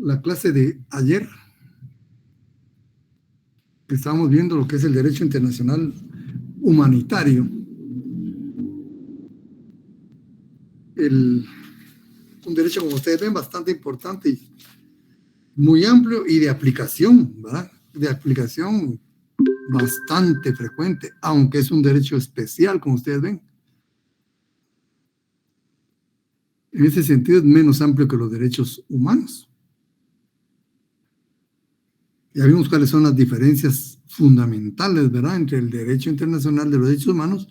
la clase de ayer, que estábamos viendo lo que es el derecho internacional humanitario, un derecho, como ustedes ven, bastante importante y muy amplio y de aplicación, ¿verdad? De aplicación bastante frecuente, aunque es un derecho especial, como ustedes ven. En ese sentido es menos amplio que los derechos humanos. Ya vimos cuáles son las diferencias fundamentales, ¿verdad?, entre el derecho internacional de los derechos humanos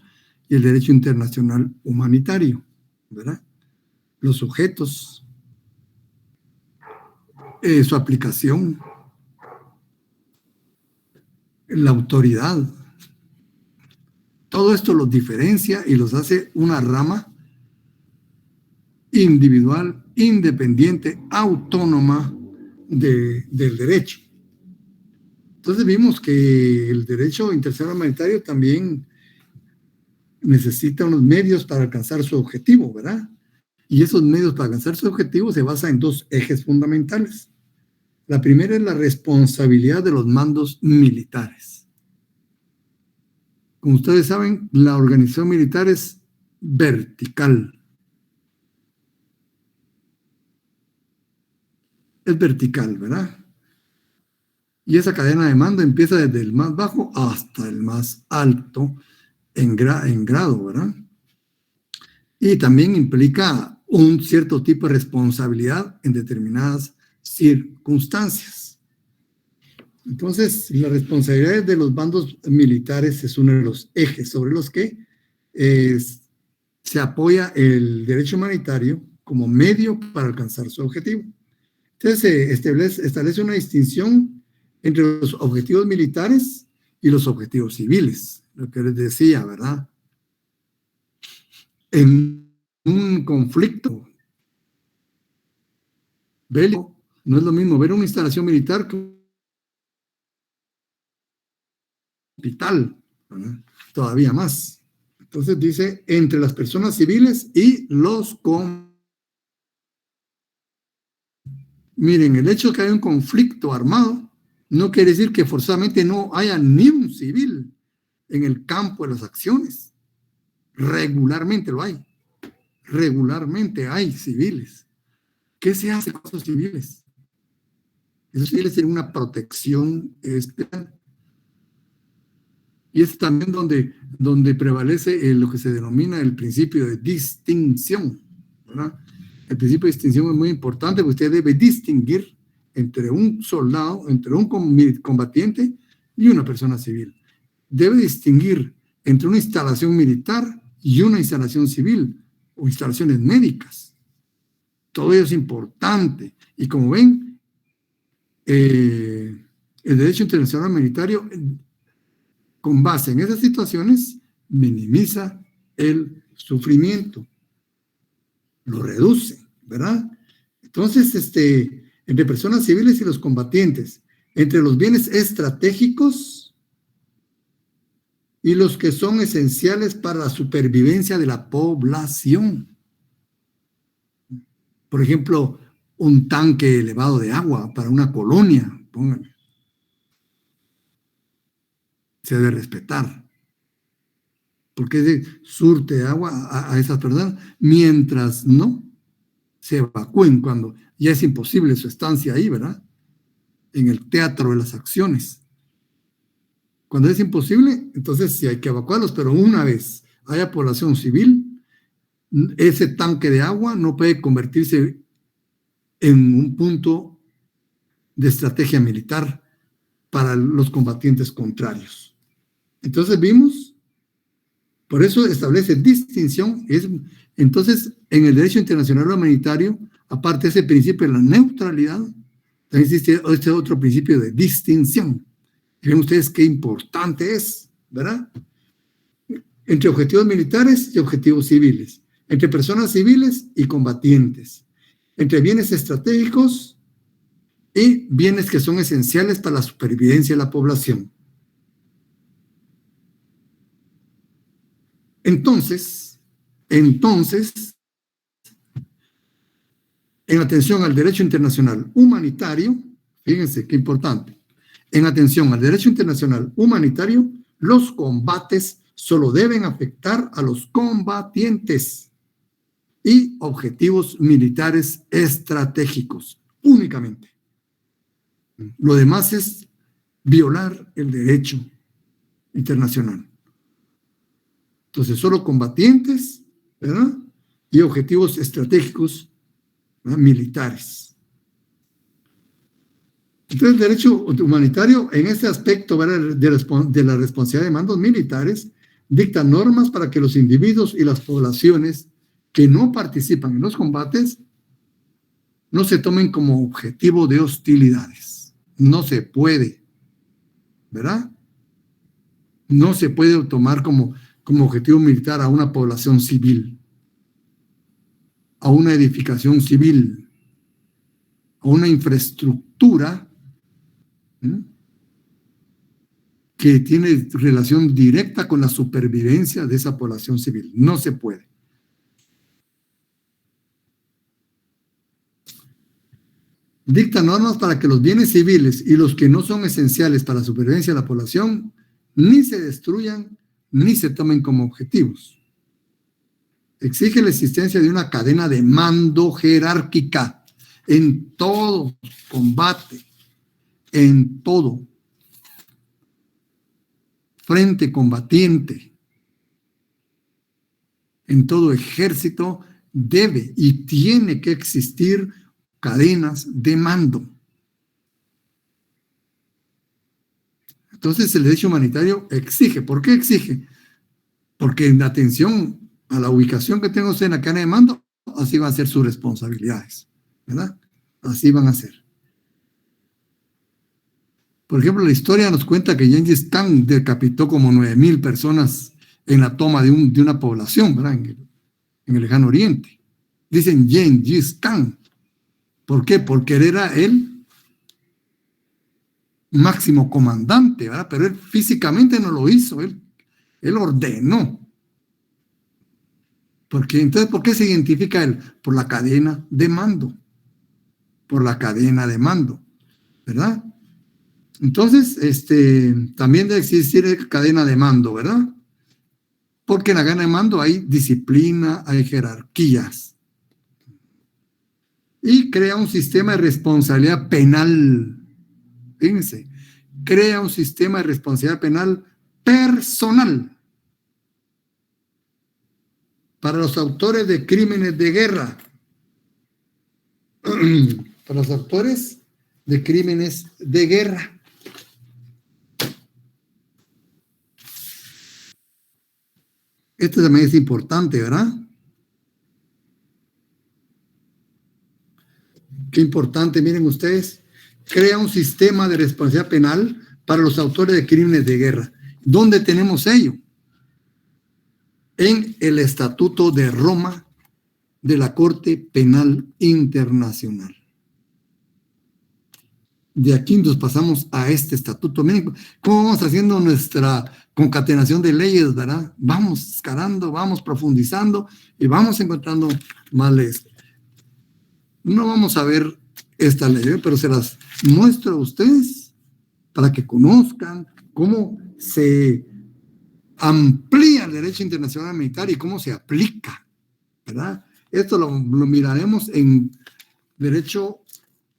y el derecho internacional humanitario, ¿verdad? Los sujetos, su aplicación, la autoridad. Todo esto los diferencia y los hace una rama individual, independiente, autónoma del derecho. Entonces vimos que el derecho internacional humanitario también necesita unos medios para alcanzar su objetivo, ¿verdad? Y esos medios para alcanzar su objetivo se basan en dos ejes fundamentales. La primera es la responsabilidad de los mandos militares. Como ustedes saben, la organización militar es vertical. Es vertical, ¿verdad? Y esa cadena de mando empieza desde el más bajo hasta el más alto en grado, ¿verdad? Y también implica un cierto tipo de responsabilidad en determinadas circunstancias. Entonces, la responsabilidad de los bandos militares es uno de los ejes sobre los que se apoya el derecho humanitario como medio para alcanzar su objetivo. Entonces, se establece una distinción entre los objetivos militares y los objetivos civiles, lo que les decía, ¿verdad? En un conflicto bélico, no es lo mismo ver una instalación militar que un hospital, ¿verdad? Todavía más. Entonces dice, entre las personas civiles y los Miren, el hecho de que haya un conflicto armado no quiere decir que forzosamente no haya ni un civil en el campo de las acciones. Regularmente lo hay. Regularmente hay civiles. ¿Qué se hace con esos civiles? Esos civiles tienen una protección especial. Y es también donde prevalece lo que se denomina el principio de distinción, ¿verdad? El principio de distinción es muy importante porque usted debe distinguir entre un soldado, entre un combatiente y una persona civil. Debe distinguir entre una instalación militar y una instalación civil o instalaciones médicas. Todo ello es importante. Y como ven, el derecho internacional humanitario, con base en esas situaciones, minimiza el sufrimiento, lo reduce, ¿verdad? Entonces, entre personas civiles y los combatientes, entre los bienes estratégicos y los que son esenciales para la supervivencia de la población. Por ejemplo, un tanque elevado de agua para una colonia, pónganle. Se debe respetar. Porque surte agua a esas personas, mientras no se evacúen cuando ya es imposible su estancia ahí, ¿verdad? En el teatro de las acciones. Cuando es imposible, entonces sí hay que evacuarlos, pero una vez haya población civil, ese tanque de agua no puede convertirse en un punto de estrategia militar para los combatientes contrarios. Entonces vimos, por eso establece distinción. Entonces, en el derecho internacional humanitario, aparte de ese principio de la neutralidad, también existe este otro principio de distinción. Y ven ustedes qué importante es, ¿verdad? Entre objetivos militares y objetivos civiles, entre personas civiles y combatientes, entre bienes estratégicos y bienes que son esenciales para la supervivencia de la población. Entonces, En atención al derecho internacional humanitario, fíjense qué importante, en atención al derecho internacional humanitario, los combates solo deben afectar a los combatientes y objetivos militares estratégicos, únicamente. Lo demás es violar el derecho internacional. Entonces, solo combatientes, ¿verdad? Y objetivos estratégicos, ¿verdad? Militares. Entonces, el derecho humanitario, en este aspecto, ¿verdad? de la responsabilidad de mandos militares, dicta normas para que los individuos y las poblaciones que no participan en los combates no se tomen como objetivo de hostilidades. No se puede, ¿verdad? No se puede tomar como objetivo militar a una población civil, a una edificación civil, a una infraestructura, ¿sí?, que tiene relación directa con la supervivencia de esa población civil. No se puede. Dicta normas para que los bienes civiles y los que no son esenciales para la supervivencia de la población ni se destruyan ni se tomen como objetivos. Exige la existencia de una cadena de mando jerárquica en todo combate, en todo frente combatiente, en todo ejército debe y tiene que existir cadenas de mando. Entonces el derecho humanitario exige. ¿Por qué exige? Porque en atención a la ubicación que tengo usted en la cadena de mando, así van a ser sus responsabilidades, ¿verdad? Así van a ser. Por ejemplo, la historia nos cuenta que Gengis Khan decapitó como 9,000 personas en la toma de una población, ¿verdad? En el lejano oriente. Dicen Gengis Khan. ¿Por qué? Porque él era el máximo comandante, ¿verdad? Pero él físicamente no lo hizo, él ordenó. Entonces, ¿por qué se identifica él? Por la cadena de mando. Por la cadena de mando, ¿verdad? Entonces, también debe existir cadena de mando, ¿verdad? Porque en la cadena de mando hay disciplina, hay jerarquías. Y crea un sistema de responsabilidad penal. Fíjense, crea un sistema de responsabilidad penal personal para los autores de crímenes de guerra. Para los autores de crímenes de guerra. Esto también es importante, ¿verdad? Qué importante, miren ustedes. Crea un sistema de responsabilidad penal para los autores de crímenes de guerra. ¿Dónde tenemos ello? En el Estatuto de Roma de la Corte Penal Internacional. De aquí nos pasamos a este estatuto. Miren cómo vamos haciendo nuestra concatenación de leyes, ¿verdad? Vamos escalando, vamos profundizando y vamos encontrando más leyes. No vamos a ver esta ley, pero se las muestro a ustedes para que conozcan cómo se amplía el derecho internacional militar y cómo se aplica, ¿verdad? Esto lo miraremos en derecho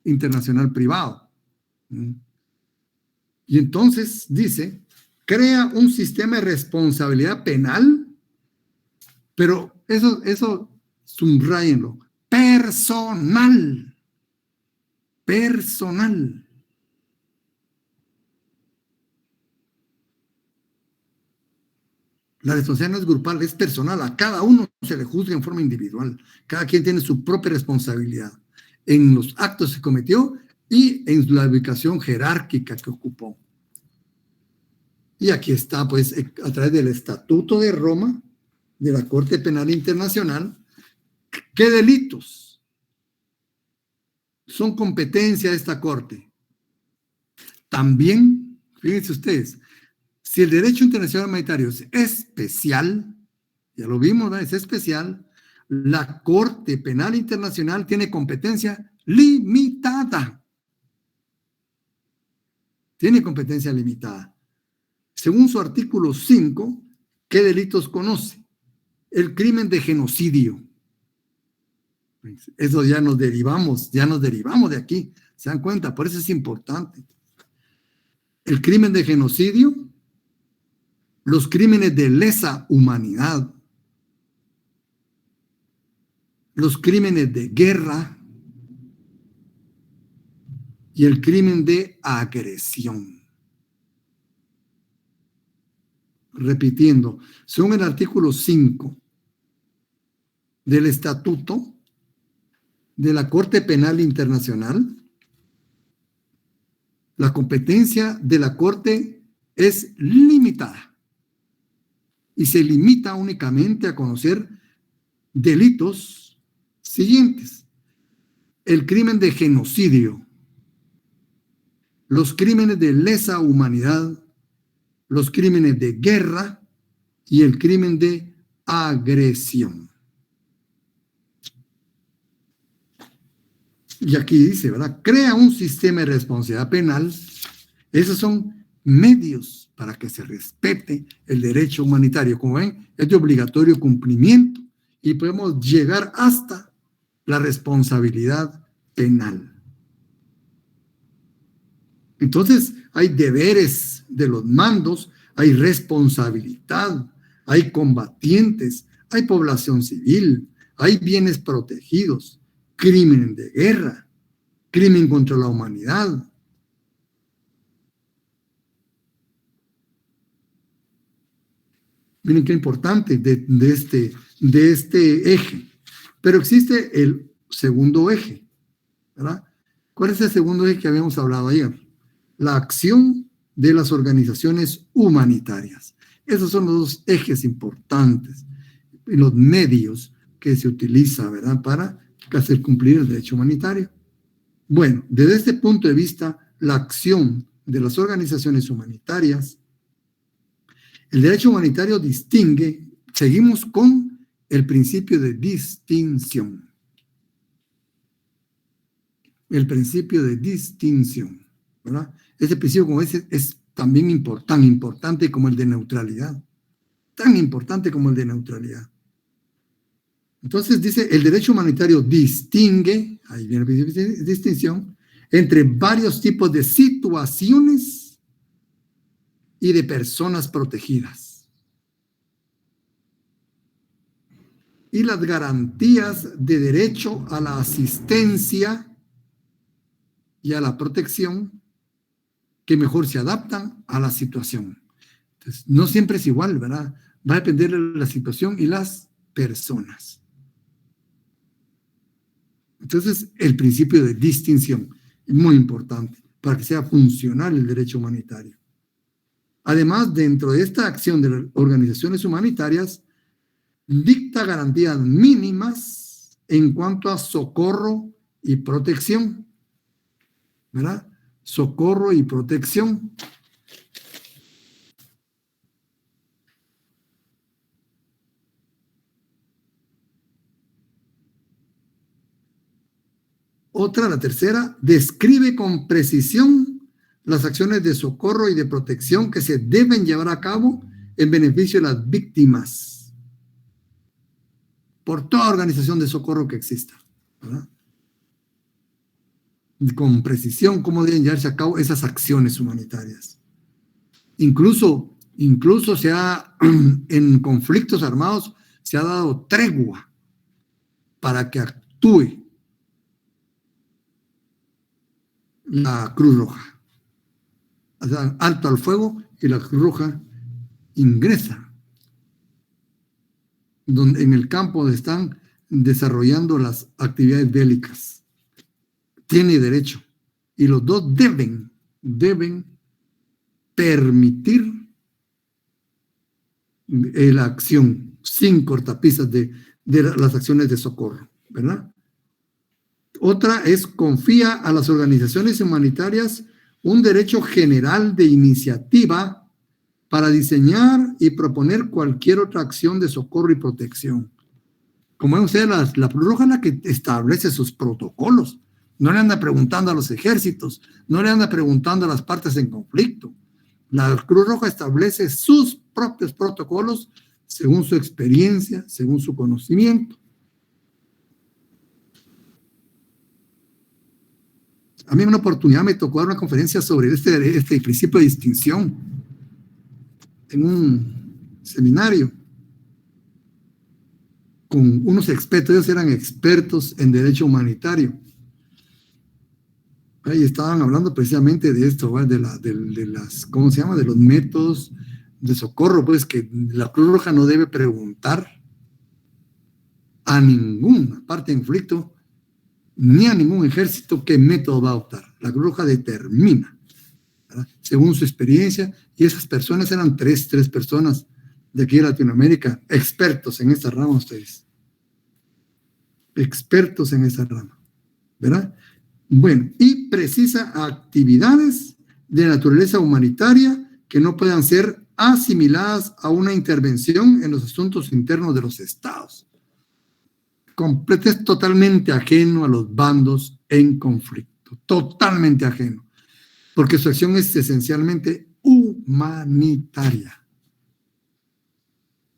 internacional privado. Y entonces dice, crea un sistema de responsabilidad penal, pero eso subrayenlo, personal. La responsabilidad no es grupal, es personal. A cada uno se le juzga en forma individual. Cada quien tiene su propia responsabilidad en los actos que cometió y en la ubicación jerárquica que ocupó. Y aquí está, pues, a través del Estatuto de Roma, de la Corte Penal Internacional, ¿qué delitos son competencia de esta Corte? También, fíjense ustedes, si el derecho internacional humanitario es especial, ya lo vimos, ¿no? Es especial, la Corte Penal Internacional tiene competencia limitada. Tiene competencia limitada. Según su artículo 5, ¿qué delitos conoce? El crimen de genocidio. Eso ya nos derivamos de aquí. ¿Se dan cuenta? Por eso es importante. El crimen de genocidio, los crímenes de lesa humanidad, los crímenes de guerra y el crimen de agresión. Repitiendo, según el artículo 5 del Estatuto de la Corte Penal Internacional, la competencia de la Corte es limitada y se limita únicamente a conocer delitos siguientes: el crimen de genocidio, los crímenes de lesa humanidad, los crímenes de guerra y el crimen de agresión. Y aquí dice, ¿verdad? Crea un sistema de responsabilidad penal. Esos son medios para que se respete el derecho humanitario. Como ven, es de obligatorio cumplimiento y podemos llegar hasta la responsabilidad penal. Entonces, hay deberes de los mandos, hay responsabilidad, hay combatientes, hay población civil, hay bienes protegidos, crimen de guerra, crimen contra la humanidad. Miren qué importante de este eje. Pero existe el segundo eje, ¿verdad? ¿Cuál es el segundo eje que habíamos hablado ayer? La acción de las organizaciones humanitarias. Esos son los dos ejes importantes y los medios que se utiliza, ¿verdad?, para hacer cumplir el derecho humanitario. Bueno, desde este punto de vista, la acción de las organizaciones humanitarias, el derecho humanitario distingue, seguimos con el principio de distinción. El principio de distinción, ¿verdad? Ese principio, como ese, es también tan importante como el de neutralidad. Tan importante como el de neutralidad. Entonces dice, el derecho humanitario distingue, ahí viene el principio de distinción, entre varios tipos de situaciones y de personas protegidas. Y las garantías de derecho a la asistencia y a la protección que mejor se adaptan a la situación. Entonces, no siempre es igual, ¿verdad? Va a depender de la situación y las personas. Entonces, el principio de distinción es muy importante para que sea funcional el derecho humanitario. Además, dentro de esta acción de las organizaciones humanitarias, dicta garantías mínimas en cuanto a socorro y protección, ¿verdad? Socorro y protección. Otra, la tercera, describe con precisión las acciones de socorro y de protección que se deben llevar a cabo en beneficio de las víctimas por toda organización de socorro que exista, ¿verdad? Con precisión cómo deben llevarse a cabo esas acciones humanitarias. Incluso en conflictos armados se ha dado tregua para que actúe la Cruz Roja. O sea, alto al fuego y la Cruz Roja ingresa en el campo donde están desarrollando las actividades bélicas. Tiene derecho. Y los dos deben permitir la acción sin cortapisas de las acciones de socorro, ¿verdad? Otra es, confía a las organizaciones humanitarias un derecho general de iniciativa para diseñar y proponer cualquier otra acción de socorro y protección. como ven ustedes, la Cruz Roja es la que establece sus protocolos. No le anda preguntando a los ejércitos, no le anda preguntando a las partes en conflicto. La Cruz Roja establece sus propios protocolos según su experiencia, según su conocimiento. A mí en una oportunidad me tocó dar una conferencia sobre este principio de distinción en un seminario con unos expertos. Ellos eran expertos en derecho humanitario. Ahí estaban hablando precisamente de esto, ¿vale? de las, ¿cómo se llama? De los métodos de socorro, pues que la Cruz Roja no debe preguntar a ninguna parte en conflicto ni a ningún ejército qué método va a adoptar. La Cruz Roja determina, ¿verdad? Según su experiencia, y esas personas eran tres personas de aquí de Latinoamérica, expertos en esta rama ustedes. Expertos en esta rama, ¿verdad? Bueno, y precisa actividades de naturaleza humanitaria que no puedan ser asimiladas a una intervención en los asuntos internos de los estados. Es totalmente ajeno a los bandos en conflicto, totalmente ajeno, porque su acción es esencialmente humanitaria.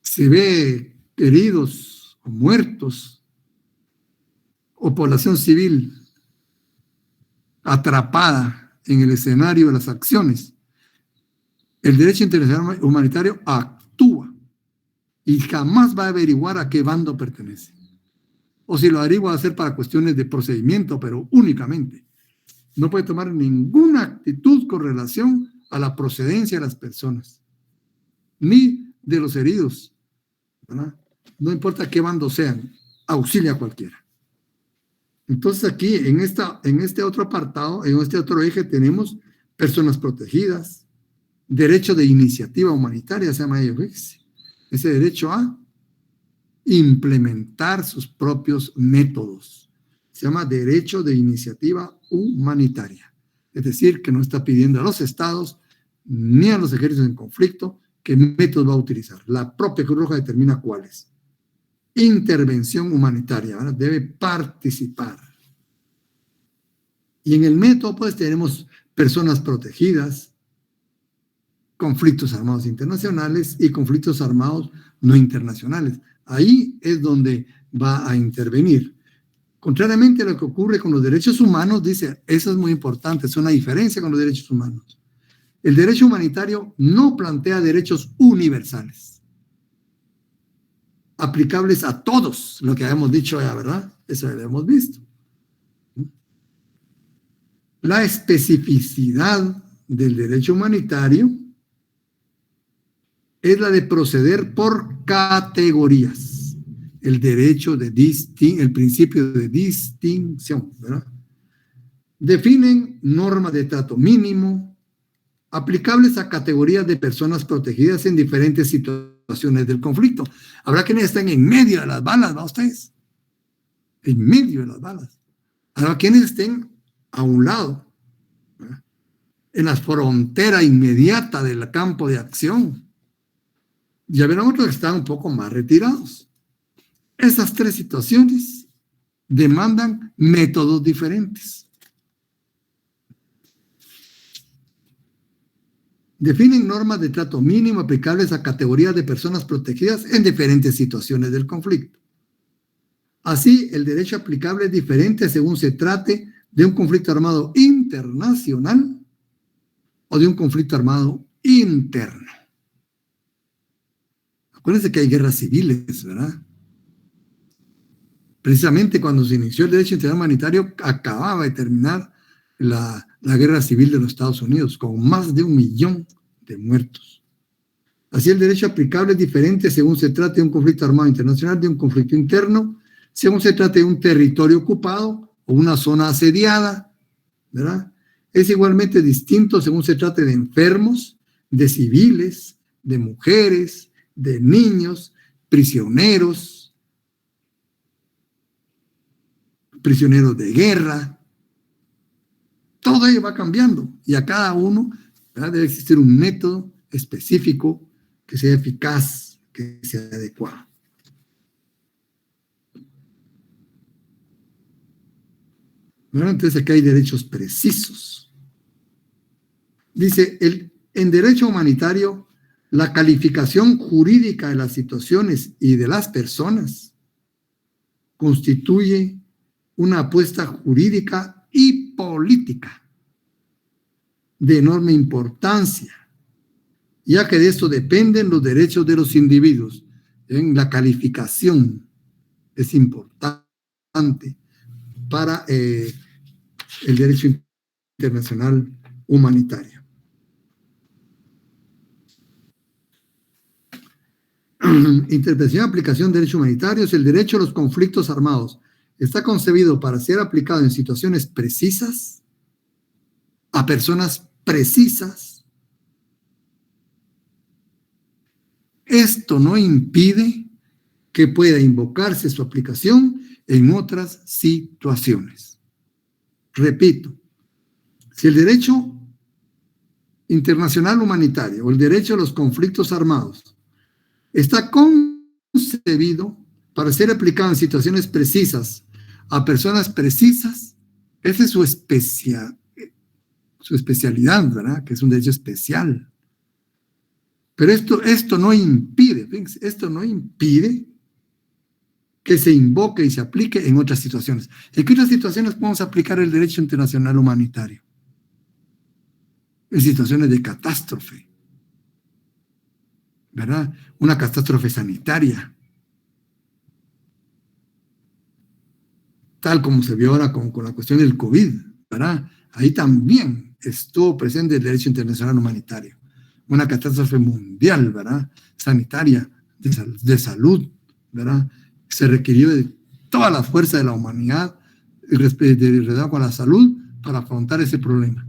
Se ve heridos o muertos o población civil atrapada en el escenario de las acciones. El derecho internacional humanitario actúa y jamás va a averiguar a qué bando pertenece. O si lo averigua va a ser para cuestiones de procedimiento, pero únicamente. No puede tomar ninguna actitud con relación a la procedencia de las personas, ni de los heridos, ¿verdad? No importa qué bando sean, auxilia a cualquiera. Entonces aquí, en este otro apartado, en este otro eje, tenemos personas protegidas, derecho de iniciativa humanitaria, se llama ello, ¿ves? Ese derecho a implementar sus propios métodos. Se llama derecho de iniciativa humanitaria. Es decir, que no está pidiendo a los estados ni a los ejércitos en conflicto qué métodos va a utilizar. La propia Cruz Roja determina cuáles. Intervención humanitaria, ¿verdad? Debe participar. Y en el método, pues, tenemos personas protegidas, conflictos armados internacionales y conflictos armados no internacionales. Ahí es donde va a intervenir. Contrariamente a lo que ocurre con los derechos humanos, dice, eso es muy importante, es una diferencia con los derechos humanos. El derecho humanitario no plantea derechos universales, aplicables a todos, lo que habíamos dicho ya, ¿verdad? Eso ya lo hemos visto. La especificidad del derecho humanitario es la de proceder por categorías. El derecho de el principio de distinción, ¿verdad? Definen normas de trato mínimo aplicables a categorías de personas protegidas en diferentes situaciones del conflicto. Habrá quienes están en medio de las balas, ¿va ustedes? En medio de las balas. Habrá quienes estén a un lado, ¿verdad? En la frontera inmediata del campo de acción. Y habrá otros que están un poco más retirados. Esas tres situaciones demandan métodos diferentes. Definen normas de trato mínimo aplicables a categorías de personas protegidas en diferentes situaciones del conflicto. Así, el derecho aplicable es diferente según se trate de un conflicto armado internacional o de un conflicto armado interno. Acuérdense que hay guerras civiles, ¿verdad? Precisamente cuando se inició el derecho internacional humanitario, acababa de terminar la guerra civil de los Estados Unidos, con más de 1 millón de muertos. Así, el derecho aplicable es diferente según se trate de un conflicto armado internacional, de un conflicto interno, según se trate de un territorio ocupado o una zona asediada, ¿verdad? Es igualmente distinto según se trate de enfermos, de civiles, de mujeres, de niños, prisioneros de guerra. Todo ello va cambiando y a cada uno, ¿verdad?, debe existir un método específico que sea eficaz, que sea adecuado. ¿verdad? Entonces aquí hay derechos precisos. Dice, en derecho humanitario, la calificación jurídica de las situaciones y de las personas constituye una apuesta jurídica y política de enorme importancia, ya que de esto dependen los derechos de los individuos. En la calificación es importante para el derecho internacional humanitario. Interpretación y aplicación de derechos humanitarios. El derecho a los conflictos armados está concebido para ser aplicado en situaciones precisas, a personas precisas. Esto no impide que pueda invocarse su aplicación en otras situaciones. Repito, si el derecho internacional humanitario o el derecho a los conflictos armados está concebido para ser aplicado en situaciones precisas, a personas precisas, esa es su especialidad, ¿verdad? Que es un derecho especial. Pero esto no impide, esto no impide que se invoque y se aplique en otras situaciones. ¿En qué otras situaciones podemos aplicar el derecho internacional humanitario? En situaciones de catástrofe, ¿verdad? Una catástrofe sanitaria, tal como se vio ahora con la cuestión del COVID, ¿verdad? Ahí también estuvo presente el derecho internacional humanitario. Una catástrofe mundial, ¿verdad? Sanitaria, de salud, ¿verdad? Se requirió de toda la fuerza de la humanidad relacionada con la salud para afrontar ese problema.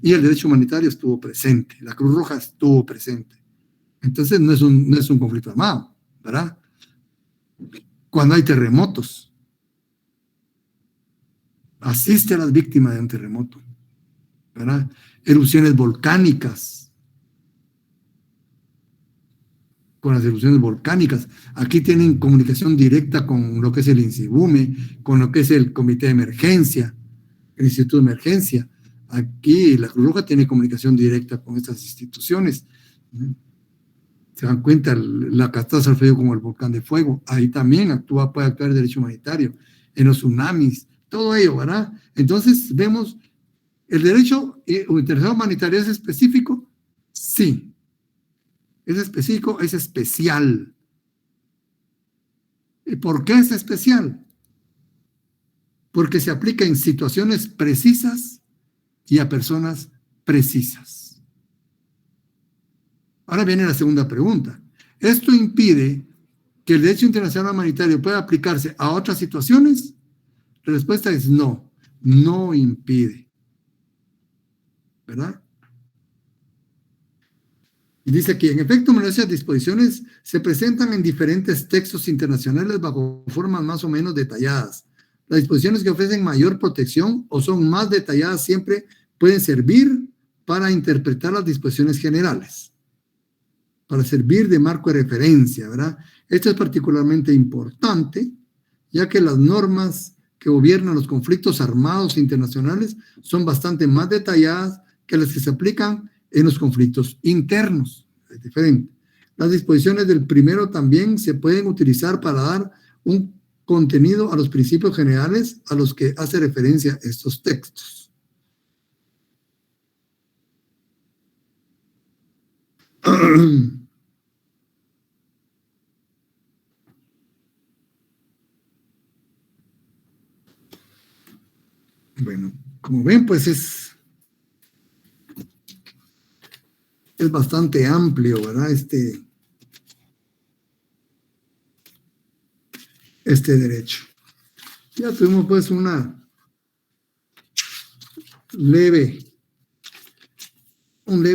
Y el derecho humanitario estuvo presente, la Cruz Roja estuvo presente. Entonces no es un conflicto armado, ¿verdad? Cuando hay terremotos, asiste a las víctimas de un terremoto, ¿verdad? Erupciones volcánicas, con las erupciones volcánicas. Aquí tienen comunicación directa con lo que es el INSIBUME, con lo que es el Comité de Emergencia, el Instituto de Emergencia. Aquí la Cruz Roja tiene comunicación directa con estas instituciones. Se dan cuenta, la catástrofe como el volcán de fuego, ahí también puede actuar el derecho humanitario, en los tsunamis, todo ello, ¿verdad? Entonces vemos, ¿el derecho internacional humanitario es específico? Sí. ¿Es específico? Es especial. ¿Y por qué es especial? Porque se aplica en situaciones precisas y a personas precisas. Ahora viene la segunda pregunta. ¿Esto impide que el derecho internacional humanitario pueda aplicarse a otras situaciones? La respuesta es no, no impide. ¿Verdad? Y dice aquí, en efecto, numerosas disposiciones se presentan en diferentes textos internacionales bajo formas más o menos detalladas. Las disposiciones que ofrecen mayor protección o son más detalladas siempre pueden servir para interpretar las disposiciones generales, para servir de marco de referencia, ¿verdad? Esto es particularmente importante, ya que las normas que gobiernan los conflictos armados internacionales son bastante más detalladas que las que se aplican en los conflictos internos. Es diferente. Las disposiciones del primero también se pueden utilizar para dar un contenido a los principios generales a los que hace referencia estos textos. Bueno, como ven, pues es bastante amplio, ¿verdad? Este derecho. Ya tuvimos pues un leve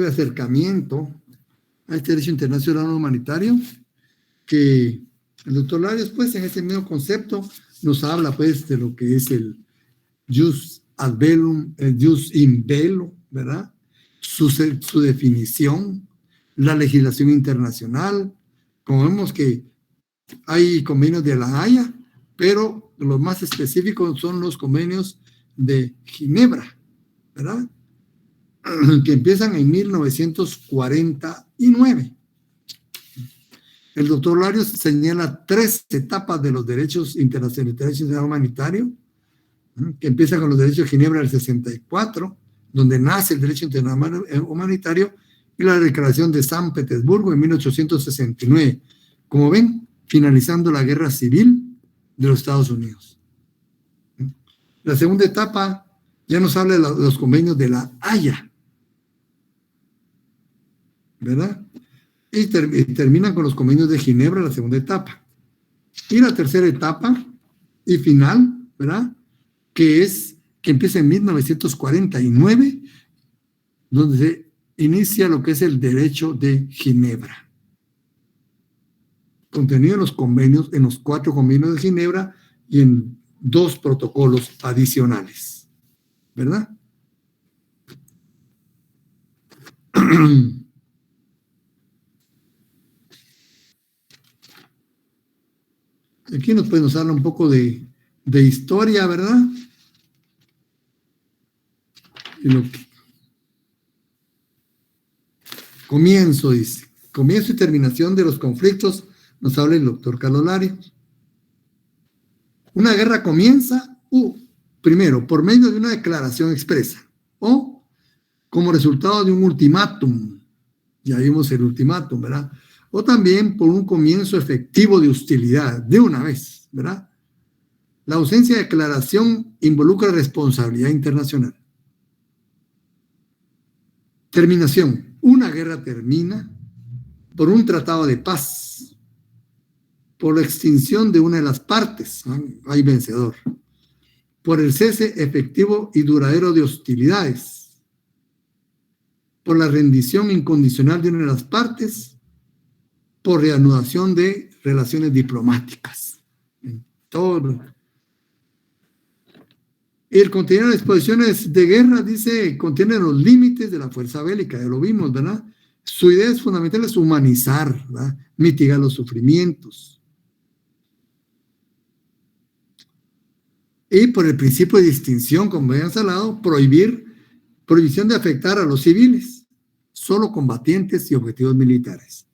acercamiento a este derecho internacional humanitario, que el doctor Larios, pues, en ese mismo concepto nos habla, pues, de lo que es el jus ad bellum, el jus in bello, ¿verdad? Su definición, la legislación internacional. Como vemos que hay convenios de La Haya, pero los más específicos son los convenios de Ginebra, ¿verdad? Que empiezan en 1949. El doctor Larios señala 3 etapas de los derechos internacionales, derecho humanitario, que empieza con los derechos de Ginebra del 64, donde nace el derecho internacional humanitario, y la Declaración de San Petersburgo en 1869. Como ven, finalizando la guerra civil de los Estados Unidos. La segunda etapa ya nos habla de los convenios de la Haya, ¿verdad? Y terminan con los convenios de Ginebra, la segunda etapa. Y la tercera etapa y final, ¿verdad? Que empieza en 1949, donde se inicia lo que es el derecho de Ginebra. Contenido en los convenios, en los 4 convenios de Ginebra y en 2 protocolos adicionales, ¿verdad? Aquí nos habla un poco de historia, ¿verdad? Comienzo, dice. Comienzo y terminación de los conflictos, nos habla el doctor Carlos Larios. Una guerra comienza, primero, por medio de una declaración expresa, o como resultado de un ultimátum. Ya vimos el ultimátum, ¿verdad? O también por un comienzo efectivo de hostilidad, de una vez, ¿verdad? La ausencia de declaración involucra responsabilidad internacional. Terminación. Una guerra termina por un tratado de paz, por la extinción de una de las partes, hay vencedor, por el cese efectivo y duradero de hostilidades, por la rendición incondicional de una de las partes, por reanudación de relaciones diplomáticas. Todo. El contenido de las disposiciones de guerra, dice, contiene los límites de la fuerza bélica, ya lo vimos, ¿verdad? Su idea fundamental es humanizar, ¿verdad? Mitigar los sufrimientos. Y por el principio de distinción, como habíamos hablado, prohibición de afectar a los civiles, solo combatientes y objetivos militares.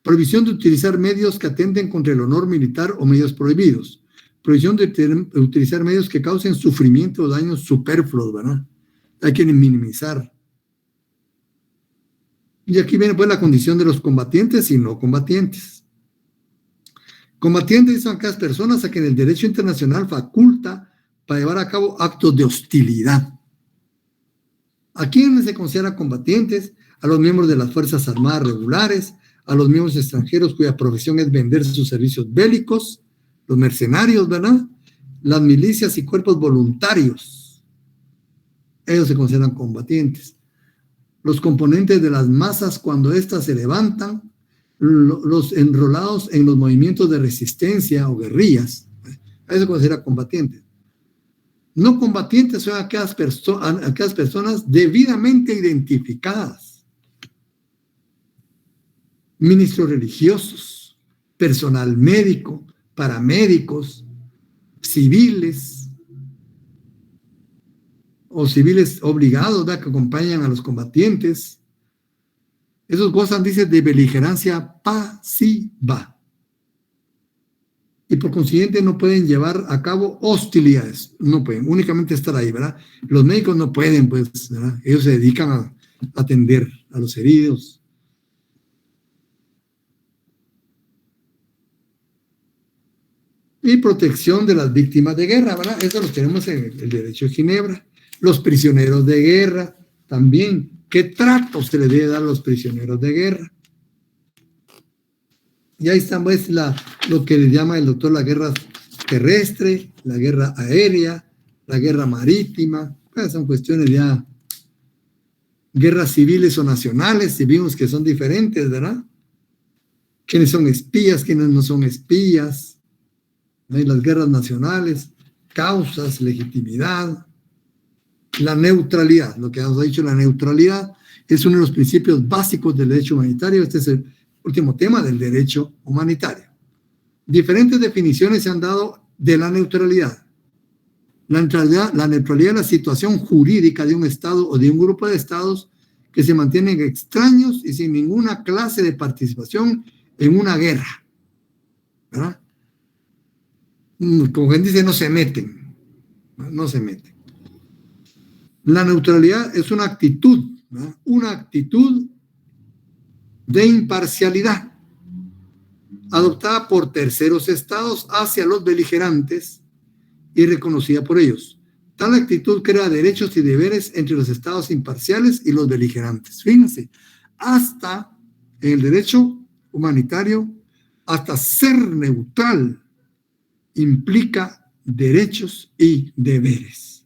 Prohibición de utilizar medios que atenten contra el honor militar o medios prohibidos. Prohibición de utilizar medios que causen sufrimiento o daños superfluos, ¿verdad? Hay que minimizar. Y aquí viene pues la condición de los combatientes y no combatientes. Combatientes son aquellas personas a quienes el derecho internacional faculta para llevar a cabo actos de hostilidad. ¿A quiénes se consideran combatientes? A los miembros de las Fuerzas Armadas regulares, a los miembros extranjeros cuya profesión es vender sus servicios bélicos, los mercenarios, ¿verdad? Las milicias y cuerpos voluntarios. Ellos se consideran combatientes. Los componentes de las masas cuando éstas se levantan, los enrolados en los movimientos de resistencia o guerrillas, ellos se consideran combatientes. No combatientes son aquellas personas debidamente identificadas. Ministros religiosos, personal médico, paramédicos, civiles o civiles obligados, ¿verdad?, que acompañan a los combatientes. Esos gozan, dice, de beligerancia pasiva. Y por consiguiente no pueden llevar a cabo hostilidades. No pueden, únicamente estar ahí, ¿verdad? Los médicos no pueden, pues, ¿verdad? Ellos se dedican a atender a los heridos. Y protección de las víctimas de guerra, ¿verdad? Eso lo tenemos en el derecho de Ginebra. Los prisioneros de guerra también. ¿Qué trato se le debe dar a los prisioneros de guerra? Y ahí está pues lo que le llama el doctor la guerra terrestre, la guerra aérea, la guerra marítima. Pues son cuestiones ya guerras civiles o nacionales, si vimos que son diferentes, ¿verdad? ¿Quiénes son espías, quiénes no son espías? ¿No? Las guerras nacionales, causas, legitimidad, la neutralidad. Lo que hemos dicho, la neutralidad es uno de los principios básicos del derecho humanitario. Este es el último tema del derecho humanitario. Diferentes definiciones se han dado de la neutralidad. La neutralidad es la situación jurídica de un Estado o de un grupo de Estados que se mantienen extraños y sin ninguna clase de participación en una guerra, ¿verdad? Como quien dice, no se meten, no se meten. La neutralidad es una actitud, ¿verdad? Una actitud de imparcialidad adoptada por terceros estados hacia los beligerantes y reconocida por ellos. Tal actitud crea derechos y deberes entre los estados imparciales y los beligerantes. Fíjense, hasta en el derecho humanitario, hasta ser neutral implica derechos y deberes.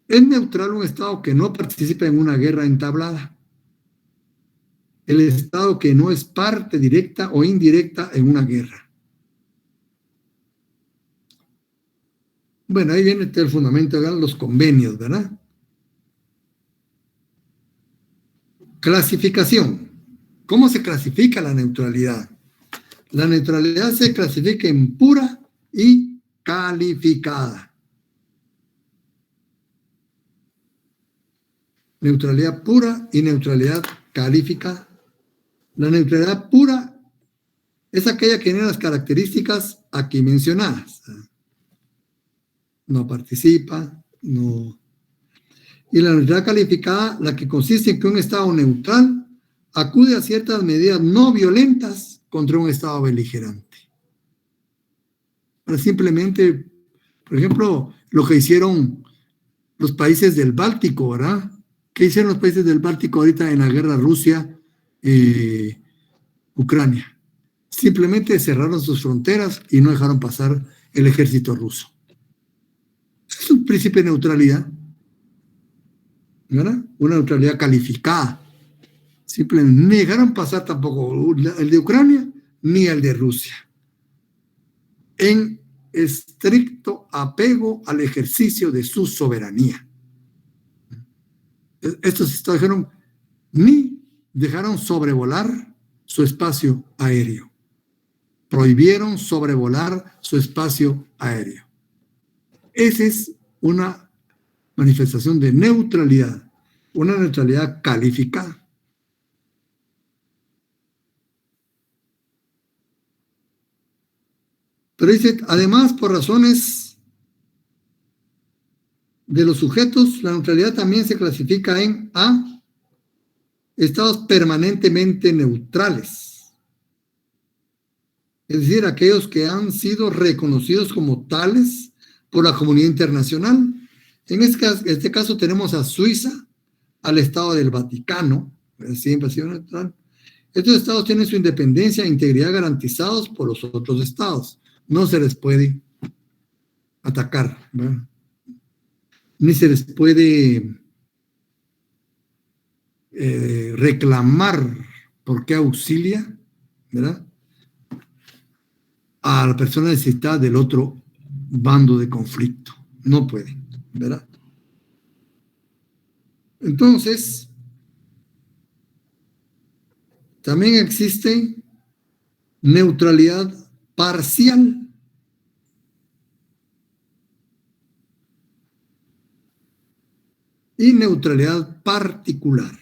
Es neutral un estado que no participa en una guerra entablada. El estado que no es parte directa o indirecta en una guerra. Bueno, ahí viene el fundamento de los convenios, ¿verdad? Clasificación. ¿Cómo se clasifica la neutralidad? La neutralidad se clasifica en pura y calificada. Neutralidad pura y neutralidad calificada. La neutralidad pura es aquella que tiene las características aquí mencionadas. No participa, no. Y la neutralidad calificada, la que consiste en que un Estado neutral acude a ciertas medidas no violentas contra un Estado beligerante. Pero simplemente, por ejemplo, lo que hicieron los países del Báltico, ¿verdad? ¿Qué hicieron los países del Báltico ahorita en la guerra Rusia-Ucrania? Simplemente cerraron sus fronteras y no dejaron pasar el ejército ruso. Es un principio de neutralidad, ¿verdad? Una neutralidad calificada. Simplemente no dejaron pasar tampoco el de Ucrania ni el de Rusia. En estricto apego al ejercicio de su soberanía. Estos estados dijeron, ni dejaron sobrevolar su espacio aéreo. Prohibieron sobrevolar su espacio aéreo. Esa es una manifestación de neutralidad, una neutralidad calificada. Pero dice, además, por razones de los sujetos, la neutralidad también se clasifica en A, estados permanentemente neutrales. Es decir, aquellos que han sido reconocidos como tales por la comunidad internacional. En este caso tenemos a Suiza, al Estado del Vaticano, siempre ha sido neutral. Estos estados tienen su independencia e integridad garantizados por los otros estados. No se les puede atacar, ¿verdad? Ni se les puede reclamar por qué auxilia, ¿verdad?, a la persona necesitada del otro bando de conflicto. No puede, ¿verdad? Entonces, también existe neutralidad parcial. Y neutralidad particular.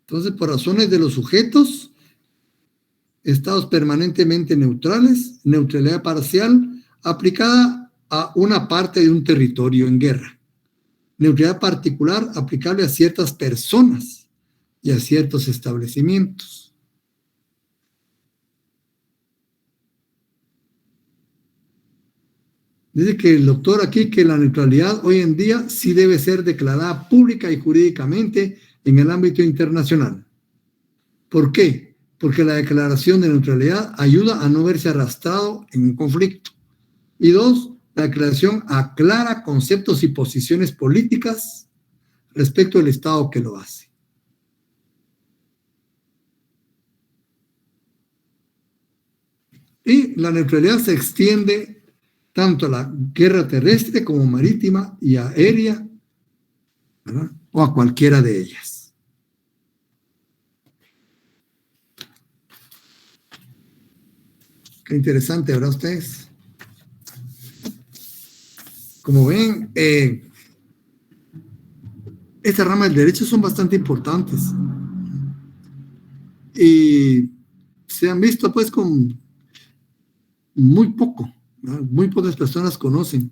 Entonces, por razones de los sujetos, estados permanentemente neutrales, neutralidad parcial aplicada a una parte de un territorio en guerra. Neutralidad particular aplicable a ciertas personas y a ciertos establecimientos. Dice que el doctor aquí que la neutralidad hoy en día sí debe ser declarada pública y jurídicamente en el ámbito internacional. ¿Por qué? Porque la declaración de neutralidad ayuda a no verse arrastrado en un conflicto. Y dos, la declaración aclara conceptos y posiciones políticas respecto al Estado que lo hace. Y la neutralidad se extiende tanto a la guerra terrestre como marítima y aérea, ¿verdad?, o a cualquiera de ellas. Ok. Qué interesante, ¿verdad ustedes? Como ven, esta rama del derecho son bastante importantes y se han visto pues con muy poco, ¿verdad? Muy pocas personas conocen.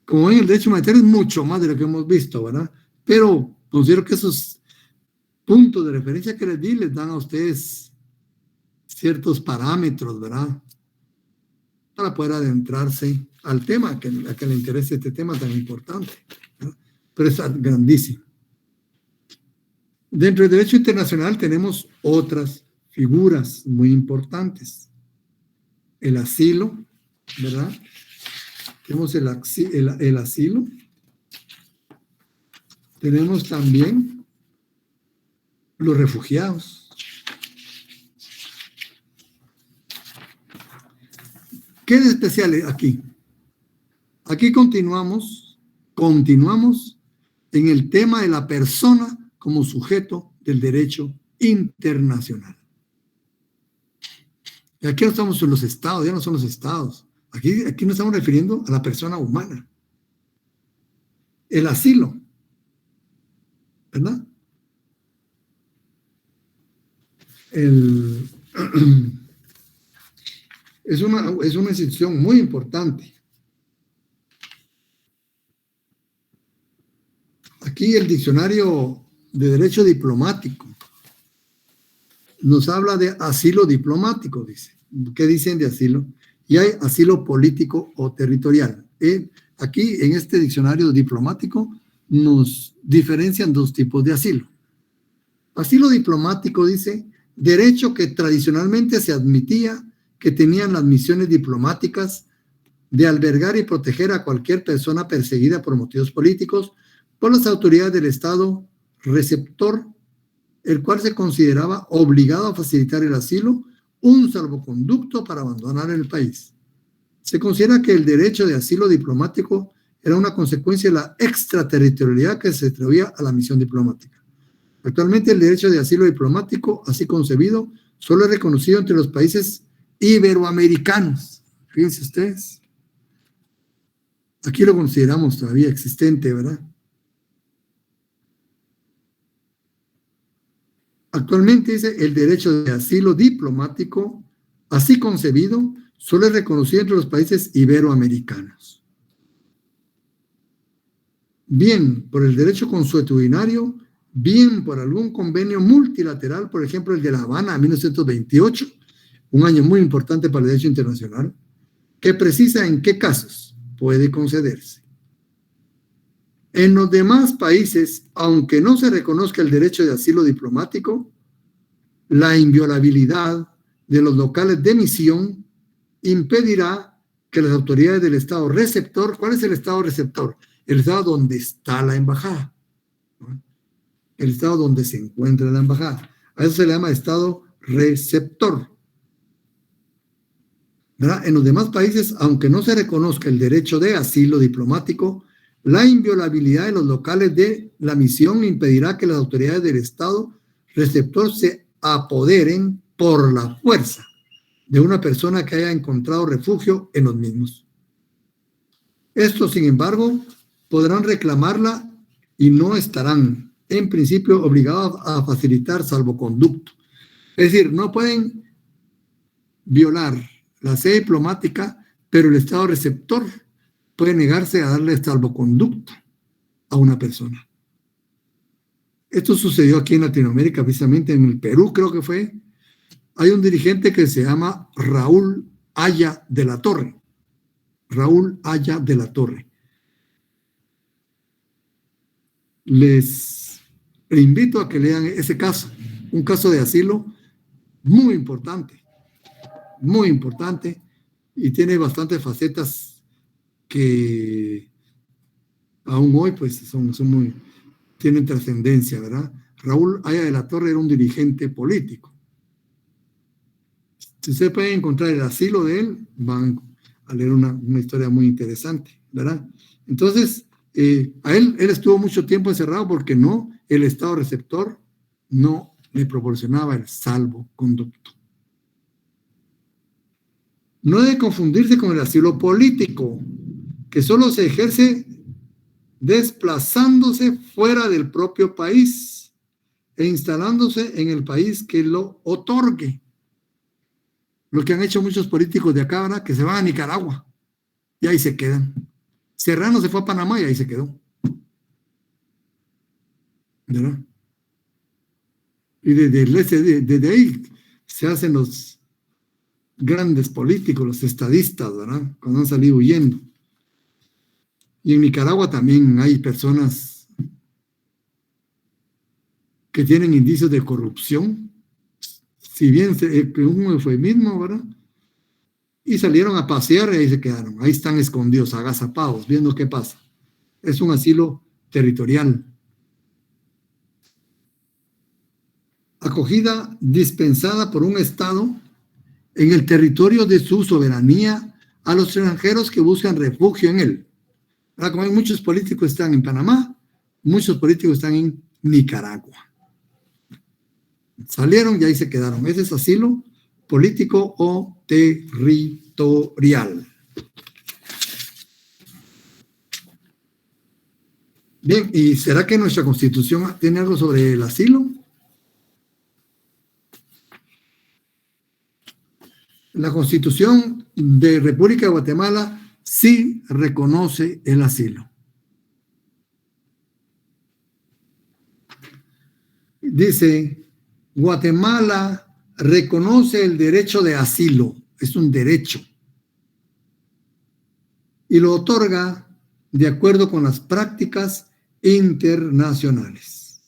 Como ven, el derecho humanitario es mucho más de lo que hemos visto, ¿verdad? Pero considero que esos puntos de referencia que les di les dan a ustedes ciertos parámetros, ¿verdad? Para poder adentrarse al tema, a que le interese este tema tan importante, ¿verdad? Pero es grandísimo. Dentro del derecho internacional tenemos otras figuras muy importantes. El asilo, ¿verdad? Tenemos el asilo. Tenemos también los refugiados. ¿Qué es especial aquí? Aquí continuamos en el tema de la persona como sujeto del derecho internacional. Y aquí no estamos en los estados, ya no son los estados. Aquí nos estamos refiriendo a la persona humana. El asilo, ¿verdad? Es una institución muy importante. Aquí el diccionario de derecho diplomático nos habla de asilo diplomático, dice. ¿Qué dicen de asilo? Y hay asilo político o territorial. Aquí en este diccionario diplomático nos diferencian dos tipos de asilo. Asilo diplomático dice derecho que tradicionalmente se admitía que tenían las misiones diplomáticas de albergar y proteger a cualquier persona perseguida por motivos políticos por las autoridades del Estado receptor, el cual se consideraba obligado a facilitar el asilo, un salvoconducto para abandonar el país. Se considera que el derecho de asilo diplomático era una consecuencia de la extraterritorialidad que se atribuía a la misión diplomática. Actualmente el derecho de asilo diplomático, así concebido, solo es reconocido entre los países iberoamericanos. Fíjense ustedes. Aquí lo consideramos todavía existente, ¿verdad? Actualmente dice el derecho de asilo diplomático, así concebido, solo es reconocido entre los países iberoamericanos. Bien por el derecho consuetudinario, bien por algún convenio multilateral, por ejemplo el de La Habana en 1928, un año muy importante para el derecho internacional, que precisa en qué casos puede concederse. En los demás países, aunque no se reconozca el derecho de asilo diplomático, la inviolabilidad de los locales de misión impedirá que las autoridades del Estado receptor, ¿cuál es el Estado receptor? El Estado donde está la embajada, ¿no? El Estado donde se encuentra la embajada. A eso se le llama Estado receptor, ¿verdad? En los demás países, aunque no se reconozca el derecho de asilo diplomático, la inviolabilidad de los locales de la misión impedirá que las autoridades del Estado receptor se apoderen por la fuerza de una persona que haya encontrado refugio en los mismos. Estos, sin embargo, podrán reclamarla y no estarán, en principio, obligados a facilitar salvoconducto. Es decir, no pueden violar la sede diplomática, pero el Estado receptor puede negarse a darle salvoconducto a una persona. Esto sucedió aquí en Latinoamérica, precisamente en el Perú, creo que fue. Hay un dirigente que se llama Raúl Haya de la Torre. Raúl Haya de la Torre. Les invito a que lean ese caso, un caso de asilo muy importante, y tiene bastantes facetas que aún hoy pues tienen trascendencia, ¿verdad? Raúl Haya de la Torre era un dirigente político. Si ustedes pueden encontrar el asilo de él, van a leer una historia muy interesante, ¿verdad? Entonces, a él estuvo mucho tiempo encerrado porque el Estado receptor no le proporcionaba el salvoconducto. no debe confundirse con el asilo político, que solo se ejerce desplazándose fuera del propio país e instalándose en el país que lo otorgue. Lo que han hecho muchos políticos de acá, ¿verdad? Que se van a Nicaragua y ahí se quedan. Serrano se fue a Panamá y ahí se quedó, ¿verdad? Y desde ahí se hacen los grandes políticos, los estadistas, ¿verdad? Cuando han salido huyendo. Y en Nicaragua también hay personas que tienen indicios de corrupción, si bien un eufemismo, ¿verdad? Y salieron a pasear y ahí se quedaron. Ahí están escondidos, agazapados, viendo qué pasa. Es un asilo territorial. Acogida dispensada por un Estado en el territorio de su soberanía a los extranjeros que buscan refugio en él. Ahora, como hay muchos políticos que están en Panamá, muchos políticos están en Nicaragua. Salieron y ahí se quedaron. Ese es asilo político o territorial. Bien, ¿y será que nuestra Constitución tiene algo sobre el asilo? La Constitución de República de Guatemala sí reconoce el asilo. Dice, Guatemala reconoce el derecho de asilo, es un derecho, y lo otorga de acuerdo con las prácticas internacionales.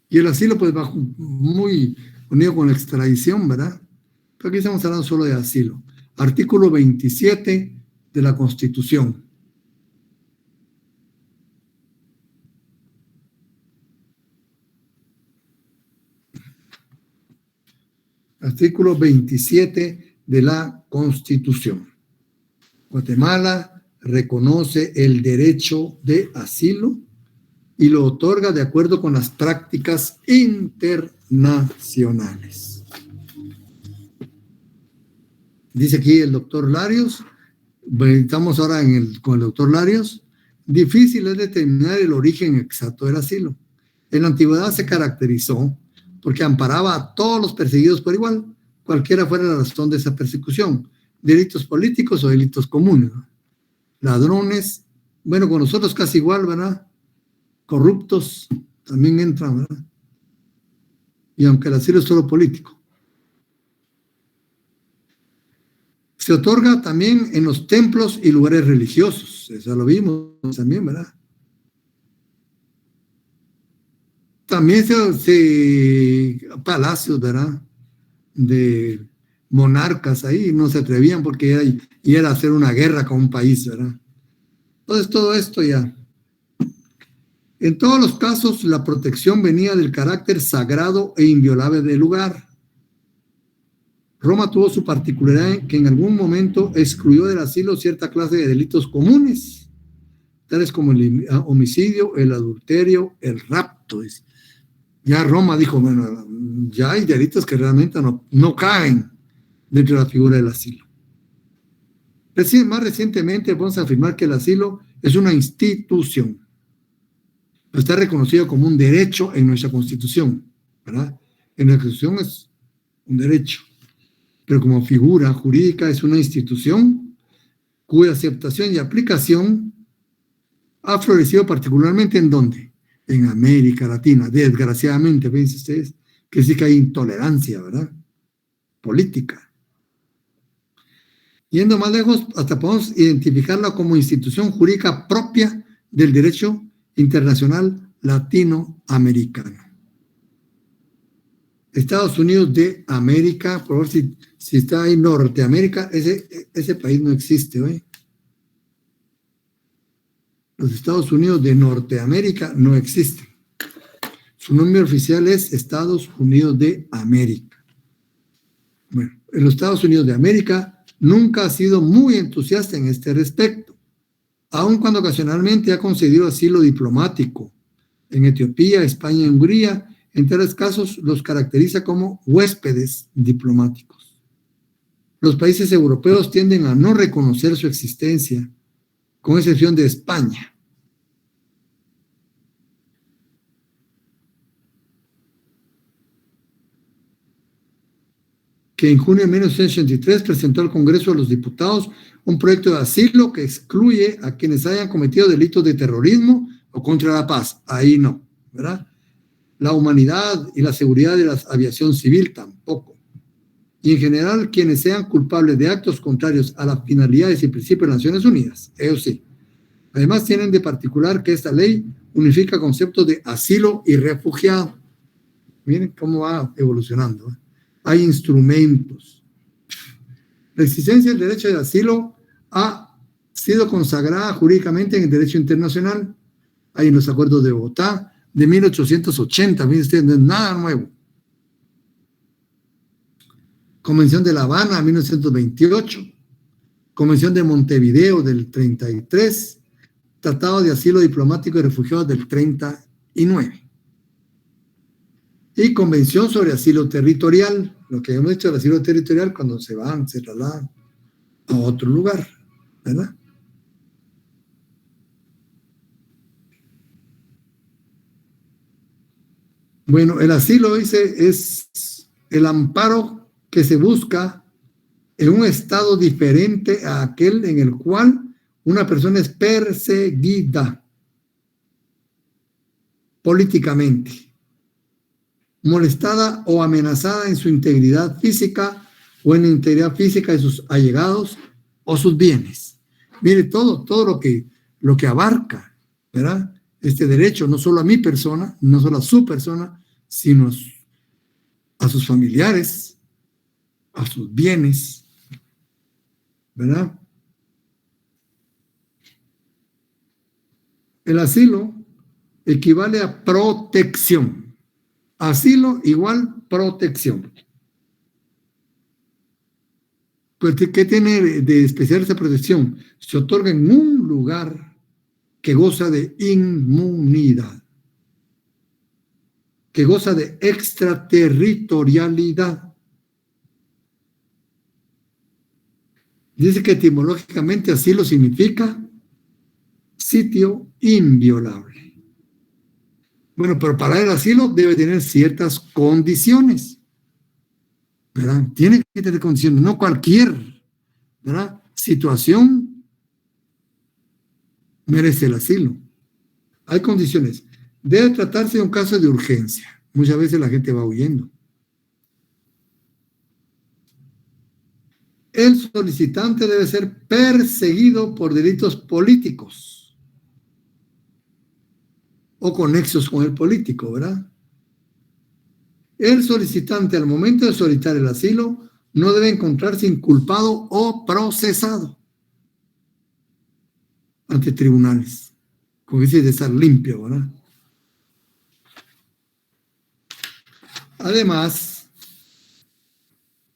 Y el asilo pues va muy unido con la extradición, ¿verdad? Pero aquí estamos hablando solo de asilo. Artículo 27 de la Constitución. Artículo 27 de la Constitución. Guatemala reconoce el derecho de asilo y lo otorga de acuerdo con las prácticas internacionales. Dice aquí el doctor Larios, estamos ahora con el doctor Larios, difícil es determinar el origen exacto del asilo. En la antigüedad se caracterizó porque amparaba a todos los perseguidos por igual, cualquiera fuera la razón de esa persecución, delitos políticos o delitos comunes, ¿no? Ladrones, bueno, con nosotros casi igual, ¿verdad? Corruptos también entran, ¿verdad? Y aunque el asilo es solo político. Se otorga también en los templos y lugares religiosos, eso lo vimos también, ¿verdad? También palacios, ¿verdad? De monarcas ahí, no se atrevían porque era hacer una guerra con un país, ¿verdad? Entonces todo esto ya. En todos los casos, la protección venía del carácter sagrado e inviolable del lugar. Roma tuvo su particularidad en que en algún momento excluyó del asilo cierta clase de delitos comunes, tales como el homicidio, el adulterio, el rapto. Ya Roma dijo, bueno, ya hay delitos que realmente no caen dentro de la figura del asilo. Más recientemente vamos a afirmar que el asilo es una institución. Está reconocido como un derecho en nuestra Constitución, ¿verdad? En la Constitución es un derecho, pero como figura jurídica es una institución cuya aceptación y aplicación ha florecido particularmente ¿en dónde? En América Latina. Desgraciadamente, fíjense ustedes, que sí que hay intolerancia, ¿verdad? Política. Yendo más lejos, hasta podemos identificarla como institución jurídica propia del derecho internacional latinoamericano. Estados Unidos de América, por favor, si está ahí Norteamérica, ese país no existe, ¿eh? Los Estados Unidos de Norteamérica no existen. Su nombre oficial es Estados Unidos de América. Bueno, en los Estados Unidos de América nunca ha sido muy entusiasta en este respecto, aun cuando ocasionalmente ha concedido asilo diplomático en Etiopía, España y Hungría, En tales casos los caracteriza como huéspedes diplomáticos. Los países europeos tienden a no reconocer su existencia, con excepción de España. Que en junio de 1983 presentó al Congreso de los Diputados un proyecto de asilo que excluye a quienes hayan cometido delitos de terrorismo o contra la paz. Ahí no, ¿verdad? La humanidad y la seguridad de la aviación civil tampoco. Y en general, quienes sean culpables de actos contrarios a las finalidades y principios de las Naciones Unidas, eso sí. Además, tienen de particular que esta ley unifica conceptos de asilo y refugiado. Miren cómo va evolucionando, ¿eh? Hay instrumentos. La existencia del derecho de asilo ha sido consagrada jurídicamente en el derecho internacional. Hay en los acuerdos de Bogotá de 1880, miren ustedes, no es nada nuevo. Convención de La Habana, 1928. Convención de Montevideo del 33. Tratado de Asilo Diplomático y Refugiados del 39. Y Convención sobre Asilo Territorial, lo que hemos dicho del asilo territorial cuando se trasladan a otro lugar, ¿verdad? Bueno, el asilo, dice, es el amparo que se busca en un estado diferente a aquel en el cual una persona es perseguida políticamente, molestada o amenazada en su integridad física o en la integridad física de sus allegados o sus bienes. Mire, todo lo que abarca, ¿verdad? Este derecho, no solo a mi persona, no solo a su persona, sino a sus familiares, a sus bienes, ¿verdad? El asilo equivale a protección. Asilo igual protección. Pues, ¿qué tiene de especial esa protección? Se otorga en un lugar que goza de inmunidad, que goza de extraterritorialidad. Dice que etimológicamente asilo significa sitio inviolable. Bueno, pero para el asilo debe tener ciertas condiciones, ¿verdad? Tiene que tener condiciones, no cualquier, ¿verdad?, situación merece el asilo. Hay condiciones. Debe tratarse de un caso de urgencia. Muchas veces la gente va huyendo. El solicitante debe ser perseguido por delitos políticos o conexos con el político, ¿verdad? El solicitante, al momento de solicitar el asilo, no debe encontrarse inculpado o procesado ante tribunales, como dice, de estar limpio, ¿verdad? Además,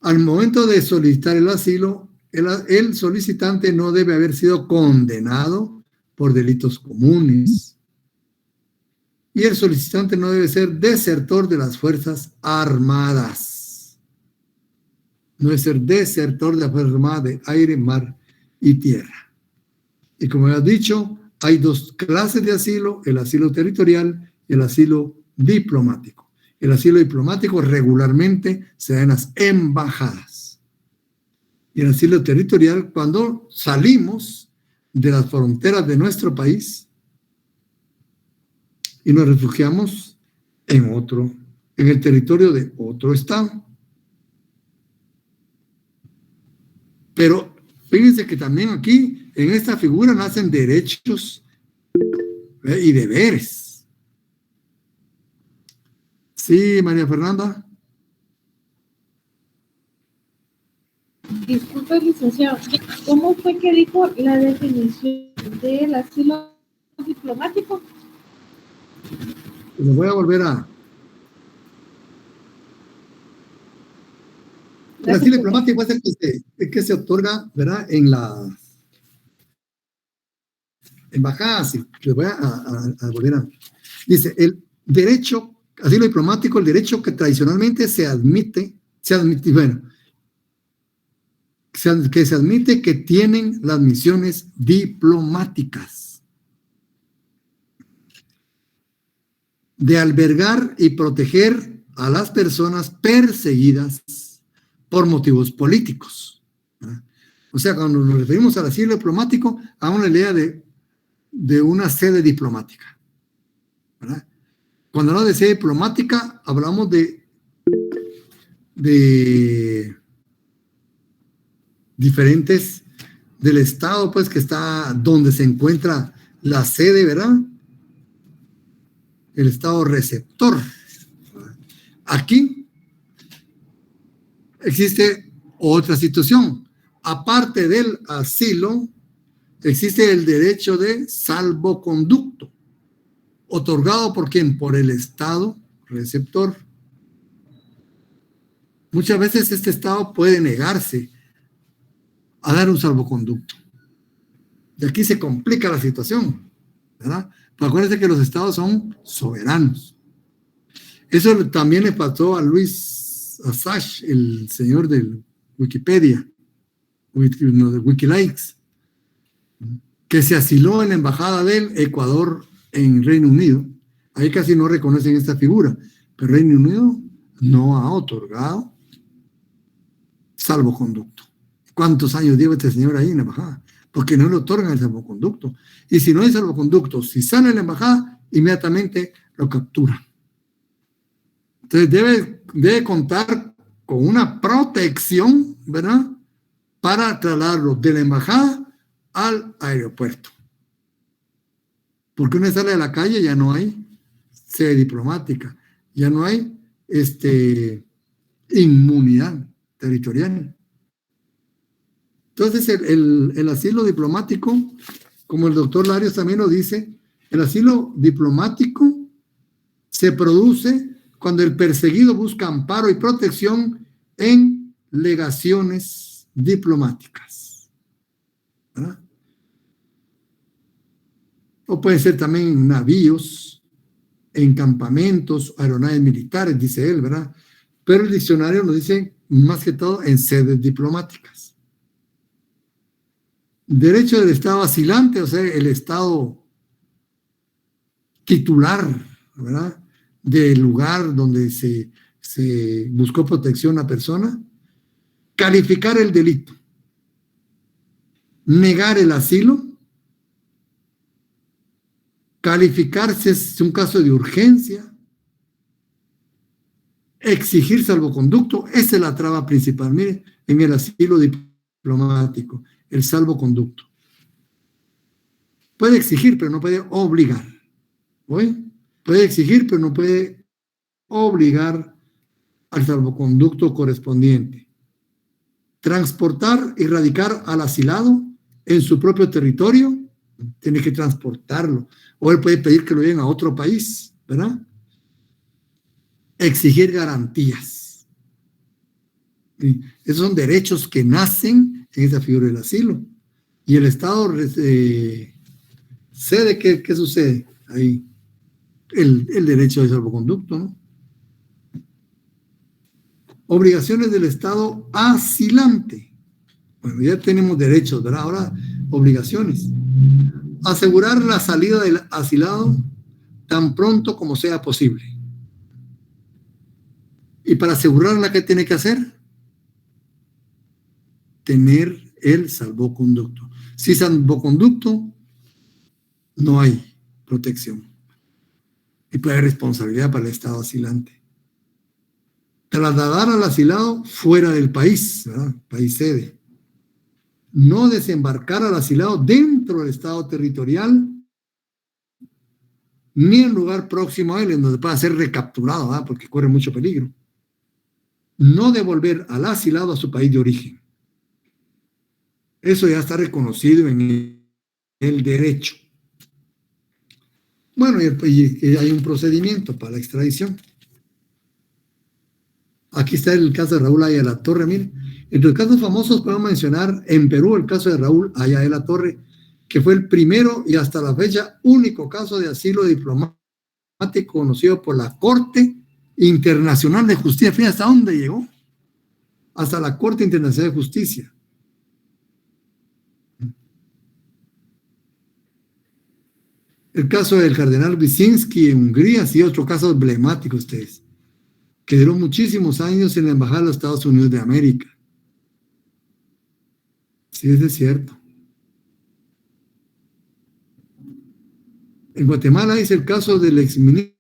al momento de solicitar el asilo, el solicitante no debe haber sido condenado por delitos comunes. Y el solicitante no debe ser desertor de las Fuerzas Armadas. No debe ser desertor de las Fuerzas Armadas de aire, mar y tierra. Y como ya he dicho, hay dos clases de asilo, el asilo territorial y el asilo diplomático. El asilo diplomático regularmente se da en las embajadas. Y el asilo territorial, cuando salimos de las fronteras de nuestro país y nos refugiamos en el territorio de otro estado. Pero fíjense que también aquí, en esta figura, nacen derechos y deberes. Sí, María Fernanda. Disculpe, licenciado, ¿cómo fue que dijo la definición del asilo diplomático? Lo voy a volver a... El asilo diplomático es el que se otorga, ¿verdad?, en las embajadas. Les voy a volver a... Dice, el derecho asilo diplomático, el derecho que tradicionalmente se admite que tienen las misiones diplomáticas de albergar y proteger a las personas perseguidas por motivos políticos. O sea, cuando nos referimos al asilo diplomático, a una idea de una sede diplomática, ¿verdad? Cuando hablamos de sede diplomática, hablamos de diferentes del estado, pues, que está donde se encuentra la sede, ¿verdad? El estado receptor. Aquí existe otra situación. Aparte del asilo, existe el derecho de salvoconducto, otorgado por ¿quién? Por el estado receptor. Muchas veces este estado puede negarse a dar un salvoconducto. Y aquí se complica la situación, ¿verdad? Pero acuérdense que los estados son soberanos. Eso también le pasó a Luis Assange, el señor de Wikipedia, de Wikileaks, que se asiló en la embajada del Ecuador en Reino Unido. Ahí casi no reconocen esta figura, pero Reino Unido no ha otorgado salvoconducto. ¿Cuántos años lleva este señor ahí en la embajada? Porque no le otorgan el salvoconducto. Y si no hay salvoconducto, si sale en la embajada, inmediatamente lo capturan. Entonces debe contar con una protección, ¿verdad?, para trasladarlo de la embajada al aeropuerto. Porque una vez sale de la calle ya no hay sede diplomática, ya no hay inmunidad territorial. Entonces el asilo diplomático, como el doctor Larios también lo dice, el asilo diplomático se produce cuando el perseguido busca amparo y protección en legaciones diplomáticas, ¿verdad? O puede ser también en navíos, en campamentos, aeronaves militares, dice él, ¿verdad? Pero el diccionario nos dice más que todo en sedes diplomáticas. Derecho del estado asilante, o sea, el estado titular, ¿verdad?, del lugar donde se buscó protección a persona. Calificar el delito, negar el asilo, calificar si es un caso de urgencia, exigir salvoconducto. Esa es la traba principal, miren, en el asilo diplomático, el salvoconducto. Puede exigir, pero no puede obligar. ¿Oye? Puede exigir, pero no puede obligar al salvoconducto correspondiente. Transportar y radicar al asilado en su propio territorio, tiene que transportarlo. O él puede pedir que lo lleven a otro país, ¿verdad? Exigir garantías. ¿Sí? Esos son derechos que nacen en esa figura del asilo. Y el Estado cede, ¿qué sucede ahí? El derecho de salvoconducto, ¿no? Obligaciones del Estado asilante. Bueno, ya tenemos derechos, ¿verdad? Ahora, obligaciones. Asegurar la salida del asilado tan pronto como sea posible. Y para asegurarla, ¿qué tiene que hacer? Tener el salvoconducto. Sin salvoconducto, no hay protección. Y puede haber responsabilidad para el Estado asilante. Trasladar al asilado fuera del país, ¿verdad? País sede. No desembarcar al asilado dentro del Estado territorial, ni en lugar próximo a él, en donde pueda ser recapturado, ¿verdad?, porque corre mucho peligro. No devolver al asilado a su país de origen. Eso ya está reconocido en el derecho. Bueno, y hay un procedimiento para la extradición. Aquí está el caso de Raúl Aya de la Torre. Miren, entre los casos famosos podemos mencionar en Perú el caso de Raúl Aya de la Torre, que fue el primero y hasta la fecha único caso de asilo diplomático conocido por la Corte Internacional de Justicia. Fíjate hasta dónde llegó. Hasta la Corte Internacional de Justicia. El caso del cardenal Wyszynski en Hungría, sí, otro caso emblemático, ustedes, que duró muchísimos años en la Embajada de los Estados Unidos de América. Sí, es cierto. En Guatemala es el caso del exministro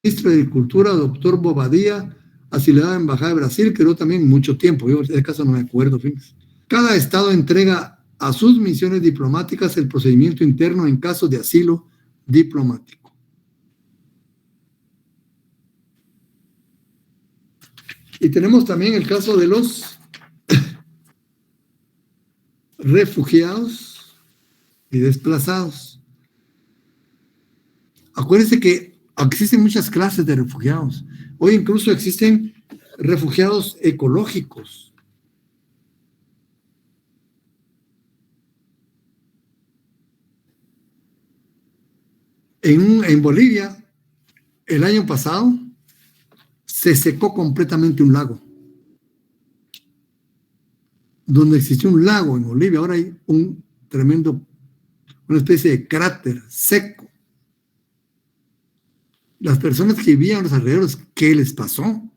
de Agricultura, doctor Bobadilla, asilado en la Embajada de Brasil, que duró también mucho tiempo. Yo de ese caso no me acuerdo. Fíjense. Cada estado entrega a sus misiones diplomáticas el procedimiento interno en caso de asilo diplomático. Y tenemos también el caso de los refugiados y desplazados. Acuérdense que existen muchas clases de refugiados. Hoy incluso existen refugiados ecológicos. En Bolivia, el año pasado, se secó completamente un lago. Donde existió un lago en Bolivia, ahora hay un tremendo, una especie de cráter seco. Las personas que vivían a los alrededores, ¿qué les pasó?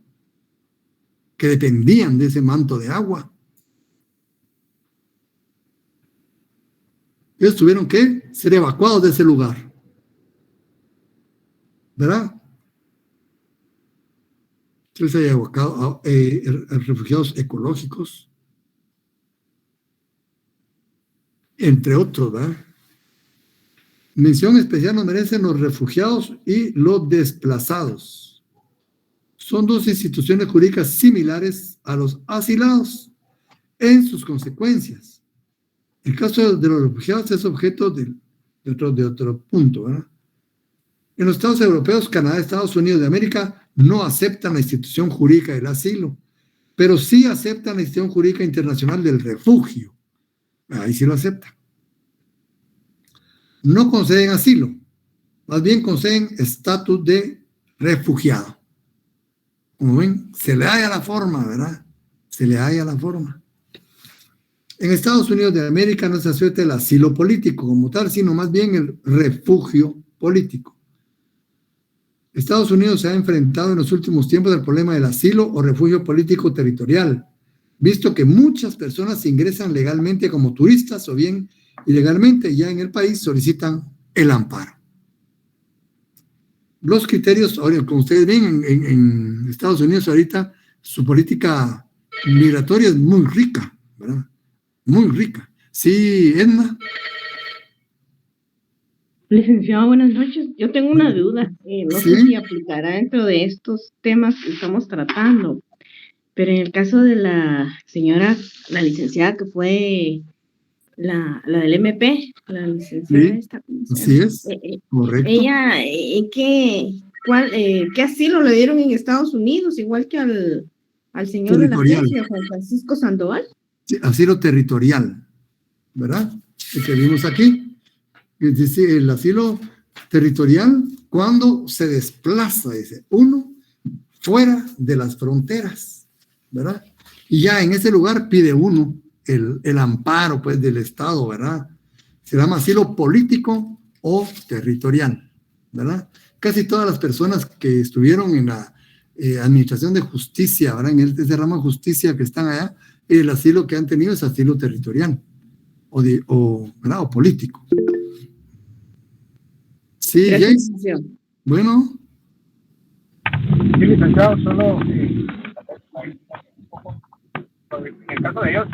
Que dependían de ese manto de agua. Ellos tuvieron que ser evacuados de ese lugar. ¿Verdad? Entonces hay evacuado, refugiados ecológicos, entre otros, ¿verdad? Mención especial nos merecen los refugiados y los desplazados. Son dos instituciones jurídicas similares a los asilados en sus consecuencias. El caso de los refugiados es objeto de otro punto, ¿verdad? En los Estados europeos, Canadá, Estados Unidos de América no aceptan la institución jurídica del asilo, pero sí aceptan la institución jurídica internacional del refugio. Ahí sí lo aceptan. No conceden asilo, más bien conceden estatus de refugiado. Como ven, se le halla la forma, ¿verdad? Se le halla la forma. En Estados Unidos de América no se acepta el asilo político como tal, sino más bien el refugio político. Estados Unidos se ha enfrentado en los últimos tiempos al problema del asilo o refugio político territorial, visto que muchas personas ingresan legalmente como turistas o bien ilegalmente ya en el país solicitan el amparo. Los criterios, como ustedes ven, en Estados Unidos ahorita su política migratoria es muy rica, ¿verdad? Muy rica. Sí, Edna. Licenciado, buenas noches. Yo tengo una duda. No sé si aplicará dentro de estos temas que estamos tratando, pero en el caso de la señora, la licenciada que fue la del MP, la licenciada esta. Así es, correcto. Ella, ¿qué asilo le dieron en Estados Unidos, igual que al señor de la Iglesia, Juan Francisco Sandoval? Sí, asilo territorial, ¿verdad? El que vimos aquí. Dice el asilo territorial cuando se desplaza, dice, uno fuera de las fronteras, ¿verdad? Y ya en ese lugar pide uno el amparo, pues, del Estado, ¿verdad? Se llama asilo político o territorial, ¿verdad? Casi todas las personas que estuvieron en la administración de justicia, ¿verdad? En ese ramo de justicia que están allá, el asilo que han tenido es asilo territorial ¿verdad? O político. Sí, James. Bueno. Sí, licenciado, solo en el caso de ellos,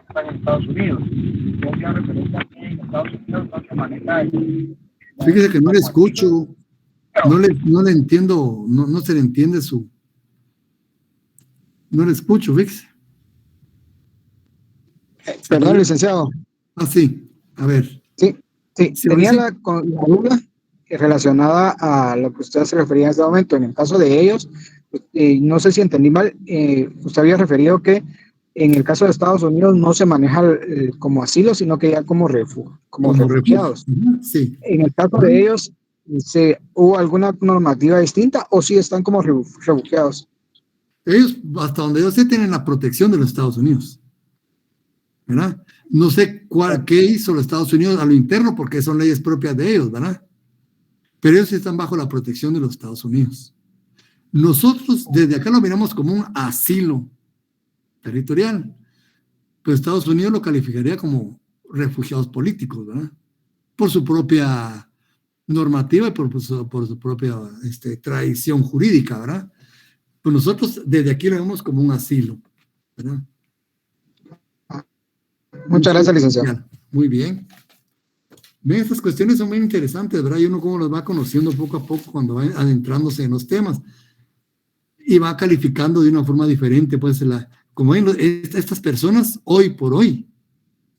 están en Estados Unidos. Yo hacía referencia a que en Estados Unidos no se maneja Fíjese que no le escucho, no le entiendo, no se le entiende no le escucho, fíjese. Perdón, licenciado. Ah, sí, a ver. Sí, tenía la duda relacionada a lo que usted se refería en este momento. En el caso de ellos, no sé si entendí mal, usted había referido que en el caso de Estados Unidos no se maneja como asilo, sino que ya como refugiados. Sí. En el caso de ellos, ¿Hubo alguna normativa distinta o sí están como refugiados? Ellos, hasta donde yo sé, tienen la protección de los Estados Unidos, ¿verdad? No sé qué hizo los Estados Unidos a lo interno porque son leyes propias de ellos, ¿verdad? Pero ellos están bajo la protección de los Estados Unidos. Nosotros desde acá lo miramos como un asilo territorial, pero Estados Unidos lo calificaría como refugiados políticos, ¿verdad? Por su propia normativa y por su propia tradición jurídica, ¿verdad? Pues nosotros desde aquí lo vemos como un asilo, ¿verdad? Muchas gracias, licenciado. Muy bien. Ven, estas cuestiones son muy interesantes, ¿verdad? Y uno cómo las va conociendo poco a poco cuando va adentrándose en los temas y va calificando de una forma diferente, pues, como ven, estas personas hoy por hoy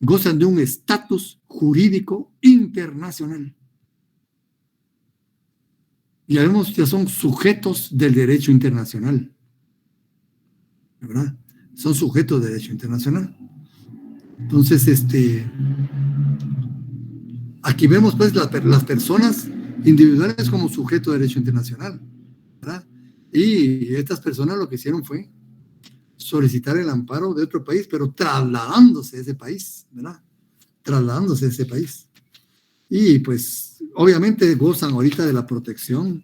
gozan de un estatus jurídico internacional. Ya son sujetos del derecho internacional, ¿verdad? Son sujetos de derecho internacional. Entonces, aquí vemos pues las personas individuales como sujeto de derecho internacional, ¿verdad? Y estas personas lo que hicieron fue solicitar el amparo de otro país, pero trasladándose a ese país, ¿verdad? Trasladándose a ese país. Y pues obviamente gozan ahorita de la protección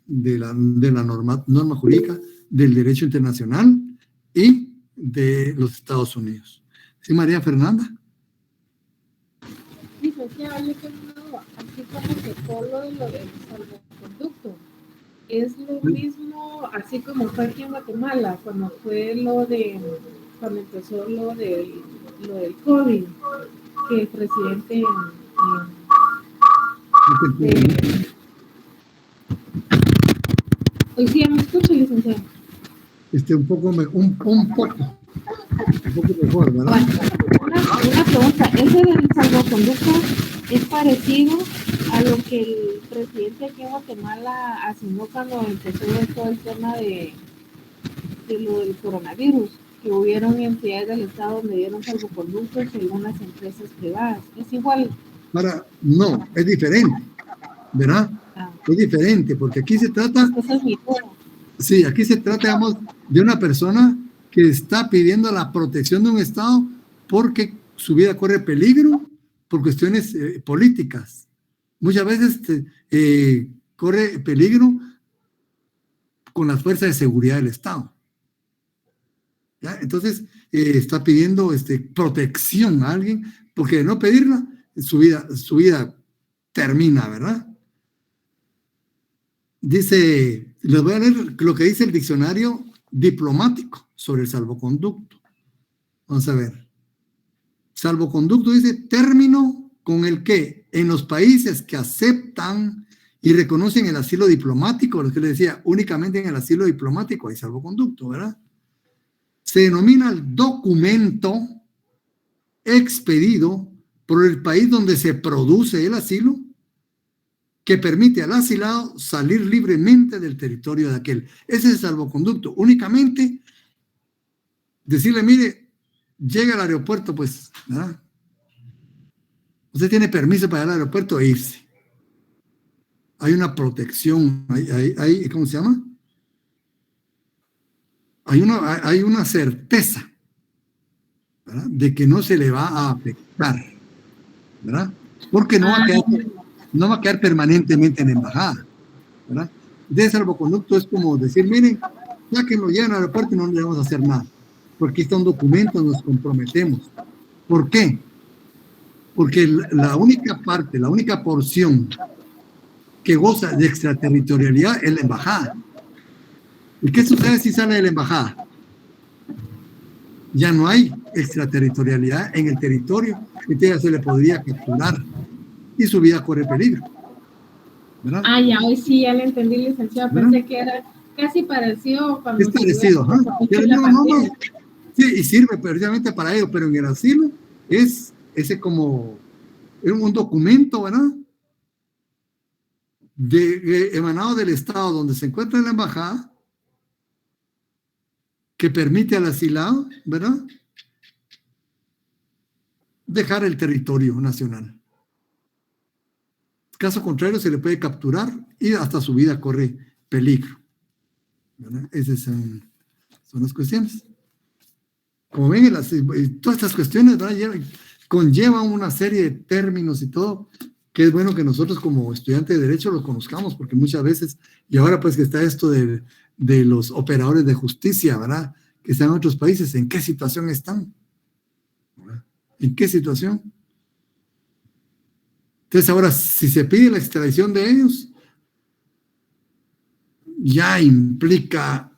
de la norma jurídica, del derecho internacional y de los Estados Unidos. ¿Sí, María Fernanda? Licenciado, yo tengo así como que todo lo del salvoconducto. Es lo mismo, así como fue aquí en Guatemala, cuando empezó lo del COVID, que el presidente hoy sí ya me escucha, licenciado. Un poco mejor, ¿verdad? Una pregunta, ¿ese del salvoconducto es parecido a lo que el presidente aquí en Guatemala asignó cuando empezó todo el tema de lo del coronavirus? Que hubieron entidades del Estado donde dieron salvoconductos y algunas empresas privadas? ¿Es igual? No, es diferente, ¿verdad? Es diferente, porque aquí se trata... Sí, aquí se trata, digamos, de una persona que está pidiendo la protección de un Estado porque su vida corre peligro por cuestiones políticas. Muchas veces corre peligro con las fuerzas de seguridad del Estado. ¿Ya? Entonces, está pidiendo protección a alguien, porque de no pedirla, su vida termina, ¿verdad? Dice, les voy a leer lo que dice el diccionario diplomático sobre el salvoconducto. Vamos a ver. Salvoconducto dice término con el que en los países que aceptan y reconocen el asilo diplomático, lo que les decía, únicamente en el asilo diplomático hay salvoconducto, ¿verdad? Se denomina el documento expedido por el país donde se produce el asilo que permite al asilado salir libremente del territorio de aquel. Ese es el salvoconducto. Únicamente decirle, mire, llega al aeropuerto, pues, ¿verdad? Usted tiene permiso para ir al aeropuerto e irse. Hay una protección, hay ¿cómo se llama? Hay una certeza, ¿verdad?, de que no se le va a afectar, ¿verdad? Porque no va a quedar permanentemente en la embajada, ¿verdad? De salvoconducto es como decir, miren, ya que lo llevan al aeropuerto y no le vamos a hacer nada, porque está un documento, nos comprometemos. ¿Por qué? Porque la única porción que goza de extraterritorialidad es la embajada. ¿Y qué sucede si sale de la embajada? Ya no hay extraterritorialidad en el territorio, entonces ya se le podría capturar y su vida corre peligro, ¿verdad? Ya, hoy sí, ya le entendí, licenciado. ¿verdad? Pensé que era casi parecido. Es parecido, ¿ah? Sí, y sirve precisamente para ello, pero en el asilo es como un documento, ¿verdad?, emanado del Estado donde se encuentra la embajada, que permite al asilado, ¿verdad?, dejar el territorio nacional. Caso contrario, se le puede capturar y hasta su vida corre peligro, ¿verdad? Esas son las cuestiones. Como ven, todas estas cuestiones, ¿verdad?, conllevan una serie de términos y todo, que es bueno que nosotros como estudiantes de Derecho los conozcamos, porque muchas veces, y ahora pues que está esto de los operadores de justicia, ¿verdad?, que están en otros países, ¿en qué situación están? ¿En qué situación? Entonces ahora, si se pide la extradición de ellos, ya implica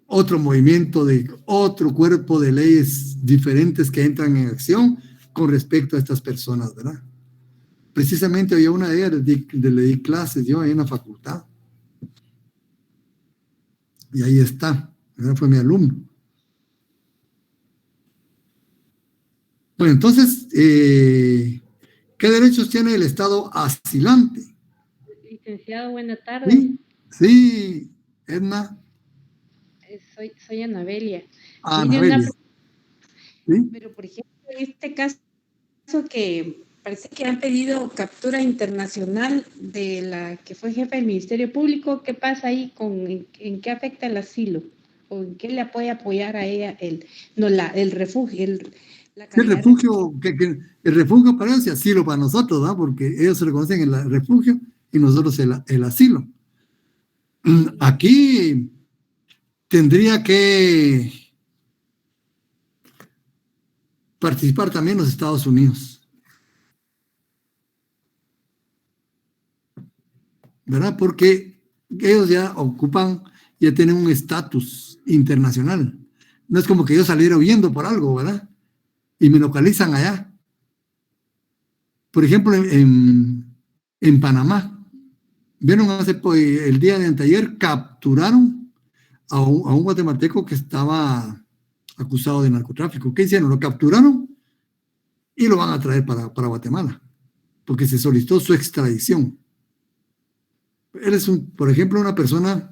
otro movimiento de otro cuerpo de leyes diferentes que entran en acción con respecto a estas personas, ¿verdad? Precisamente había una de ellas, le di clases yo ahí en la facultad. Y ahí está, ¿verdad? Fue mi alumno. Bueno, entonces, ¿qué derechos tiene el Estado asilante? Licenciado, buena tarde. Sí, Edna. Soy Anabelia. Anabelia. ¿Sí? Pero, por ejemplo, en este caso que parece que han pedido captura internacional de la que fue jefa del Ministerio Público, ¿qué pasa ahí? ¿En qué afecta el asilo? ¿O en qué le puede apoyar a ella el refugio? El refugio, el refugio parece asilo para nosotros, ¿verdad? Porque ellos reconocen el refugio y nosotros el asilo. Aquí tendría que participar también los Estados Unidos, ¿verdad? Porque ellos ya tienen un estatus internacional. No es como que yo saliera huyendo por algo, ¿verdad? Y me localizan allá. Por ejemplo, en Panamá, vieron el día de anteayer, capturaron a un guatemalteco que estaba acusado de narcotráfico. ¿Qué hicieron? Lo capturaron y lo van a traer para Guatemala, porque se solicitó su extradición. Él es, por ejemplo, una persona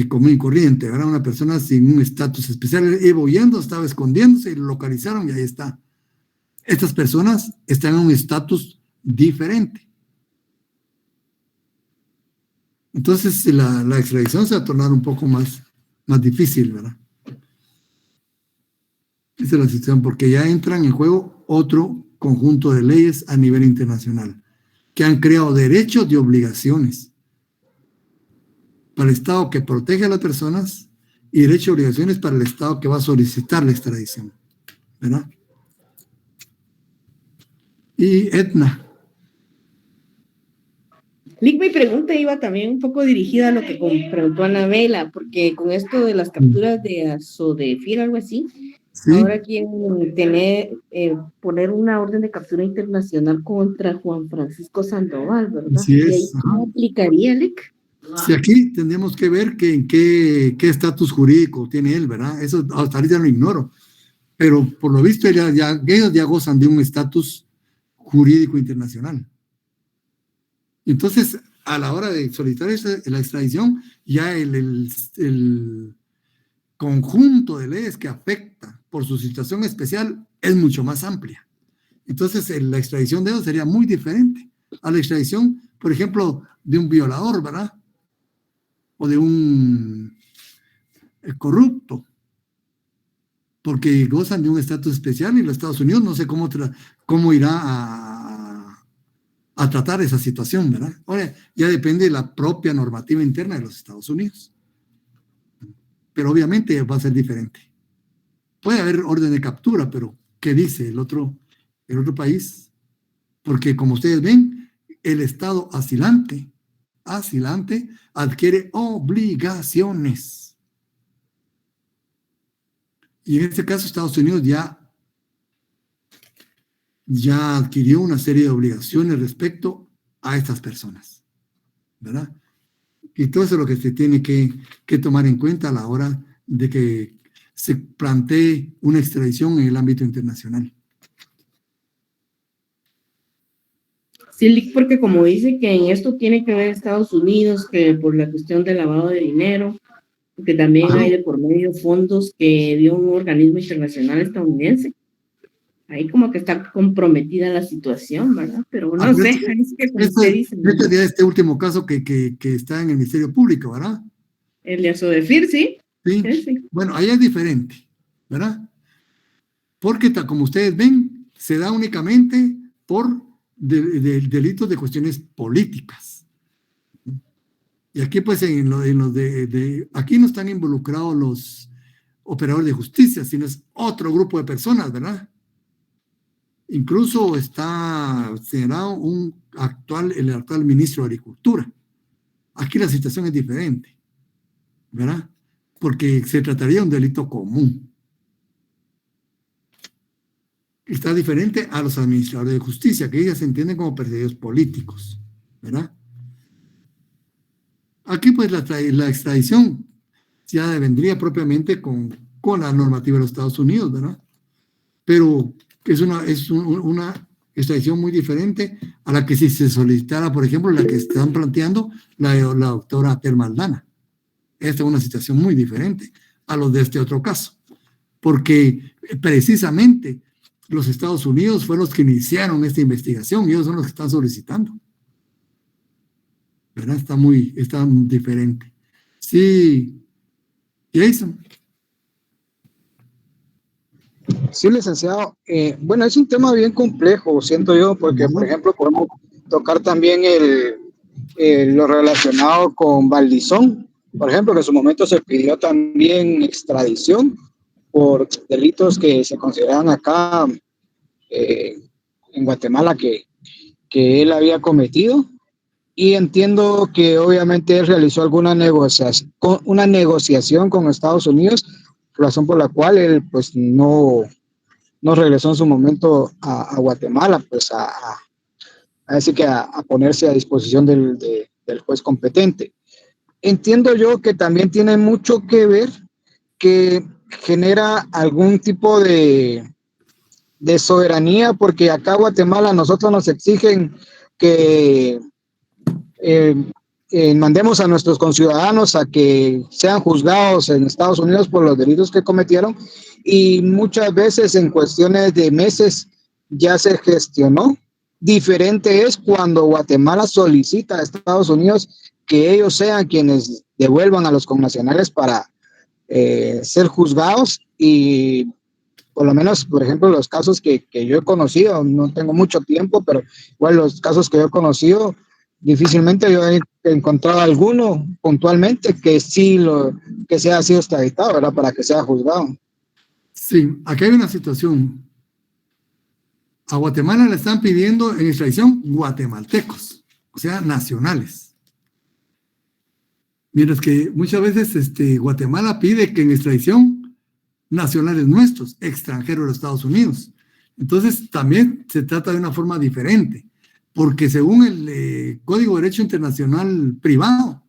común y corriente, ¿verdad? Una persona sin un estatus especial. Él iba huyendo, estaba escondiéndose y lo localizaron y ahí está. Estas personas están en un estatus diferente. Entonces, la extradición se va a tornar un poco más difícil, ¿verdad? Esa es la situación, porque ya entran en juego otro conjunto de leyes a nivel internacional, que han creado derechos y obligaciones para el Estado que protege a las personas y derechos y obligaciones para el Estado que va a solicitar la extradición, ¿verdad? Y Edna. Lick, mi pregunta iba también un poco dirigida a lo que preguntó Anabela, porque con esto de las capturas de Asodefir, algo así, ¿sí? Ahora quieren poner una orden de captura internacional contra Juan Francisco Sandoval, ¿verdad? Sí es. ¿Y ahí cómo aplicaría, Lick? Sí, aquí tendríamos que ver en qué estatus jurídico tiene él, ¿verdad? Eso hasta ahorita lo ignoro. Pero por lo visto ellos ya gozan de un estatus jurídico internacional. Entonces, a la hora de solicitar la extradición, ya el conjunto de leyes que afecta por su situación especial es mucho más amplia. Entonces, la extradición de ellos sería muy diferente a la extradición, por ejemplo, de un violador, ¿verdad? O de un corrupto, porque gozan de un estatus especial y los Estados Unidos no sé cómo irá a tratar esa situación, ¿verdad? Ahora, ya depende de la propia normativa interna de los Estados Unidos. Pero obviamente va a ser diferente. Puede haber orden de captura, pero ¿qué dice el otro país? Porque como ustedes ven, el Estado asilante adquiere obligaciones. Y en este caso Estados Unidos ya adquirió una serie de obligaciones respecto a estas personas, ¿verdad? Y todo eso es lo que se tiene que tomar en cuenta a la hora de que se plantee una extradición en el ámbito internacional. Sí, porque como dice que en esto tiene que ver Estados Unidos, que por la cuestión del lavado de dinero, que también hay de por medio fondos que dio un organismo internacional estadounidense. ahí como que está comprometida la situación, ¿verdad? Pero no sé, es que como usted dice, ¿no? Este último caso que está en el Ministerio Público, ¿verdad? El de Asodefir, ¿sí? Sí. Sí. Bueno, ahí es diferente, ¿verdad? Porque como ustedes ven, se da únicamente por delitos de cuestiones políticas. Y aquí pues aquí no están involucrados los operadores de justicia, sino es otro grupo de personas, ¿verdad? Incluso está señalado el actual ministro de Agricultura. Aquí la situación es diferente, ¿verdad? Porque se trataría de un delito común. Está diferente a los administradores de justicia, que ellos se entienden como perseguidos políticos, ¿verdad? Aquí pues la extradición ya vendría propiamente con la normativa de los Estados Unidos, ¿verdad? Pero es una extradición muy diferente a la que si se solicitara, por ejemplo, la que están planteando la doctora Thelma Aldana. Esta es una situación muy diferente a los de este otro caso, porque precisamente los Estados Unidos fueron los que iniciaron esta investigación y ellos son los que están solicitando. ¿Verdad? Está muy diferente. Sí, Jason. Sí, licenciado. Bueno, es un tema bien complejo, siento yo, porque, por ejemplo, podemos tocar también lo relacionado con Valdizón, por ejemplo, que en su momento se pidió también extradición por delitos que se consideran acá en Guatemala que él había cometido. Y entiendo que obviamente él realizó alguna negociación con Estados Unidos, razón por la cual él pues no regresó en su momento a Guatemala, pues decir que a ponerse a disposición del juez competente. Entiendo yo que también tiene mucho que ver que genera algún tipo de soberanía, porque acá en Guatemala nosotros nos exigen que mandemos a nuestros conciudadanos a que sean juzgados en Estados Unidos por los delitos que cometieron, y muchas veces en cuestiones de meses ya se gestionó. Diferente es cuando Guatemala solicita a Estados Unidos que ellos sean quienes devuelvan a los connacionales para ser juzgados, y por lo menos, por ejemplo, los casos que yo he conocido, no tengo mucho tiempo, pero igual los casos que yo he conocido, difícilmente yo he encontrado alguno puntualmente que sí que sea sido extraditado, ¿verdad? Para que sea juzgado. Sí, aquí hay una situación. A Guatemala le están pidiendo en extradición guatemaltecos, o sea, nacionales. Mientras que muchas veces Guatemala pide que en extradición nacionales nuestros, extranjeros de los Estados Unidos. Entonces también se trata de una forma diferente, porque según el Código de Derecho Internacional Privado,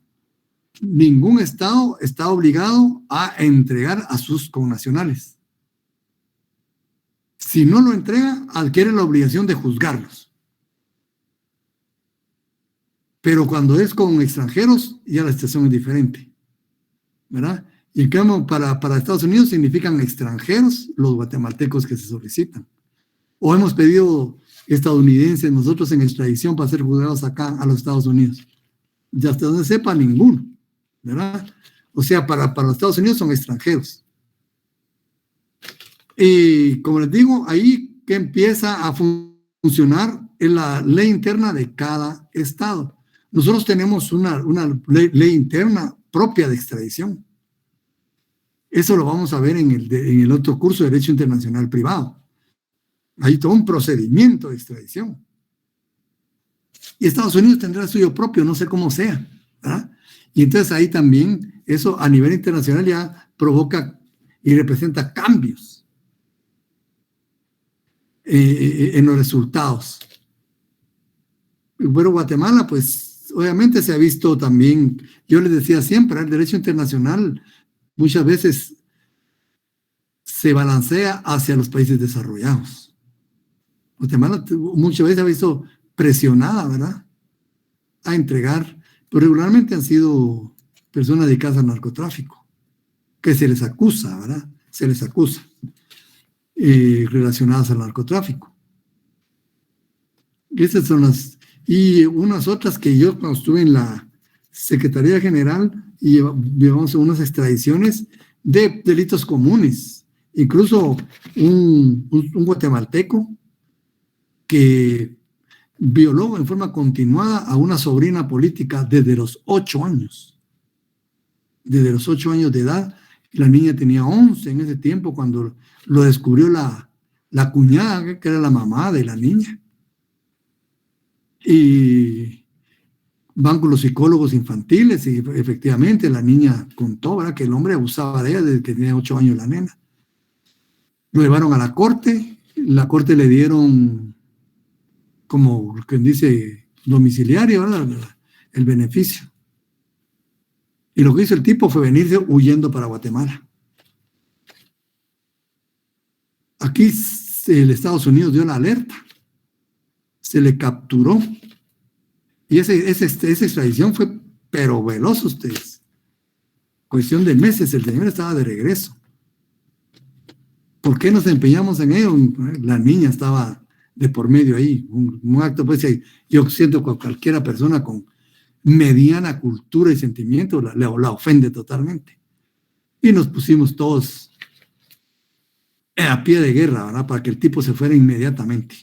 ningún Estado está obligado a entregar a sus connacionales. Si no lo entrega, adquiere la obligación de juzgarlos. Pero cuando es con extranjeros, ya la situación es diferente, ¿verdad? Y en cambio, para Estados Unidos significan extranjeros los guatemaltecos que se solicitan. O hemos pedido estadounidenses nosotros en extradición para ser juzgados acá a los Estados Unidos. Y hasta donde sepa, ninguno, ¿verdad? O sea, para los Estados Unidos son extranjeros. Y como les digo, ahí que empieza a funcionar en la ley interna de cada estado. Nosotros tenemos una ley interna propia de extradición. Eso lo vamos a ver en el otro curso de Derecho Internacional Privado. Hay todo un procedimiento de extradición. Y Estados Unidos tendrá el suyo propio, no sé cómo sea, ¿verdad? Y entonces ahí también eso a nivel internacional ya provoca y representa cambios en los resultados. Bueno, Guatemala, pues obviamente se ha visto también, yo les decía siempre, el derecho internacional muchas veces se balancea hacia los países desarrollados. Guatemala muchas veces se ha visto presionada, ¿verdad?, a entregar, pero regularmente han sido personas dedicadas al narcotráfico, que se les acusa, ¿verdad? Se les acusa. relacionadas al narcotráfico. Esas son y unas otras que yo cuando estuve en la Secretaría General llevamos unas extradiciones de delitos comunes. Incluso un guatemalteco que violó en forma continuada a una sobrina política desde los 8 años. Desde los 8 años de edad. La niña tenía 11 en ese tiempo cuando lo descubrió la cuñada, que era la mamá de la niña. Y van con los psicólogos infantiles y efectivamente la niña contó, ¿verdad?, que el hombre abusaba de ella desde que tenía 8 años la nena. Lo llevaron a la corte le dieron, como quien dice, domiciliario, ¿verdad?, el beneficio. Y lo que hizo el tipo fue venirse huyendo para Guatemala. Aquí el Estados Unidos dio la alerta. Se le capturó. Y esa extradición fue, pero veloz ustedes. Cuestión de meses, el señor estaba de regreso. ¿Por qué nos empeñamos en ello? La niña estaba de por medio ahí. Un acto, pues, yo siento que cualquiera persona con mediana cultura y sentimiento la ofende totalmente. Y nos pusimos todos a pie de guerra, ¿verdad?, para que el tipo se fuera inmediatamente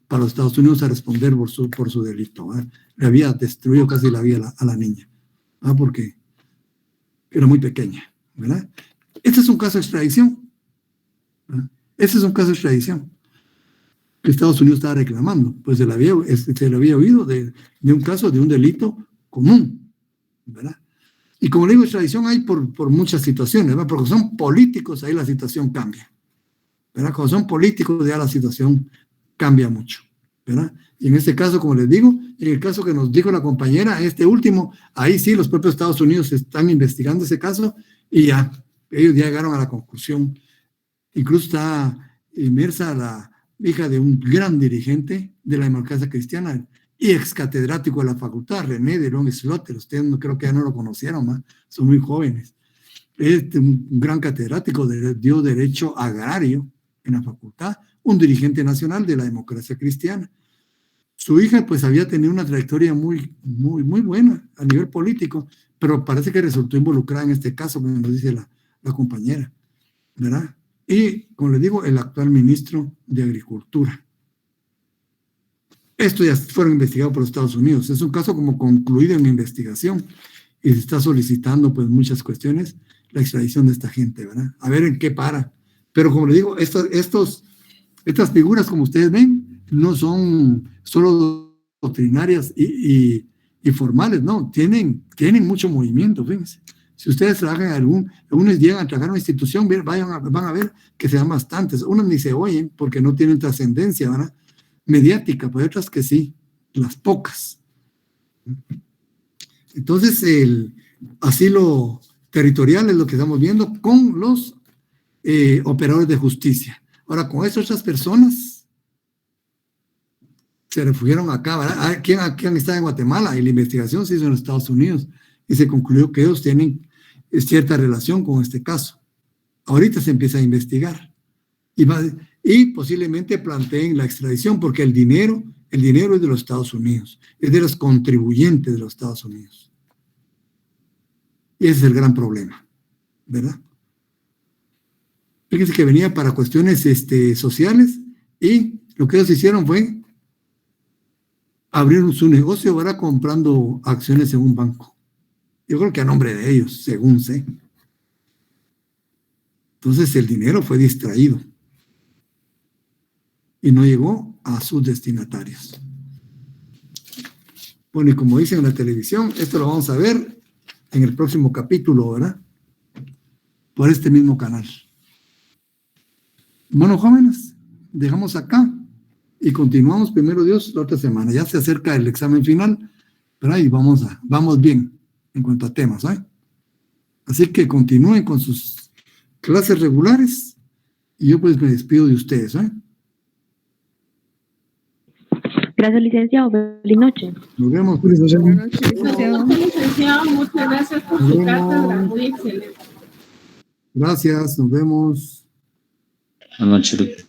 para los Estados Unidos a responder por su delito, ¿verdad? Le había destruido casi la vida a la niña, ¿verdad?, porque era muy pequeña, ¿verdad? Este es un caso de extradición, ¿verdad? Este es un caso de extradición que Estados Unidos estaba reclamando, pues se le había oído de un caso de un delito común, ¿verdad? Y como le digo, extradición hay por muchas situaciones, ¿verdad? Porque son políticos, ahí la situación cambia, ¿verdad? Cuando son políticos ya la situación cambia mucho, ¿verdad? Y en este caso, como les digo, en el caso que nos dijo la compañera, este último, ahí sí los propios Estados Unidos están investigando ese caso y ya, ellos ya llegaron a la conclusión. Incluso está inmersa la hija de un gran dirigente de la Democracia Cristiana y ex catedrático de la facultad, René de Long Slotter. Ustedes no creo que ya no lo conocieron, ¿no? Son muy jóvenes. Es un gran catedrático, dio derecho agrario en la facultad, un dirigente nacional de la Democracia Cristiana. Su hija pues había tenido una trayectoria muy buena a nivel político, pero parece que resultó involucrada en este caso, como nos dice la compañera, ¿verdad? Y, como les digo, el actual ministro de Agricultura. Esto ya fueron investigados por los Estados Unidos. Es un caso como concluido en la investigación y se está solicitando pues muchas cuestiones, la extradición de esta gente, ¿verdad? A ver en qué para. Pero como les digo, estas figuras, como ustedes ven, no son solo doctrinarias y formales, no, tienen mucho movimiento, fíjense. Si ustedes trabajan algunos llegan a trabajar en una institución, van a ver que se dan bastantes. Unos ni se oyen porque no tienen trascendencia, ¿verdad?, mediática, pero hay otras que sí, las pocas. Entonces, el asilo territorial es lo que estamos viendo con los operadores de justicia. Ahora, con estas otras personas se refugiaron acá, ¿verdad? ¿Quién está en Guatemala? Y la investigación se hizo en los Estados Unidos y se concluyó que ellos tienen cierta relación con este caso. Ahorita se empieza a investigar y posiblemente planteen la extradición porque el dinero es de los Estados Unidos, es de los contribuyentes de los Estados Unidos. Y ese es el gran problema, ¿verdad? Fíjense que venía para cuestiones sociales y lo que ellos hicieron fue abrir su negocio, ¿verdad?, comprando acciones en un banco. Yo creo que a nombre de ellos, según sé. Entonces el dinero fue distraído y no llegó a sus destinatarios. Bueno, y como dicen en la televisión, esto lo vamos a ver en el próximo capítulo, ¿verdad?, por este mismo canal. Bueno, jóvenes, dejamos acá y continuamos, primero Dios, la otra semana. Ya se acerca el examen final, ¿verdad? Y vamos bien en cuanto a temas, ¿eh? Así que continúen con sus clases regulares y yo pues me despido de ustedes, ¿eh? Gracias, licenciado. Feliz noche. Nos vemos. Licenciado, muchas gracias por su cátedra, muy excelente. Gracias, nos vemos. Buenas noches.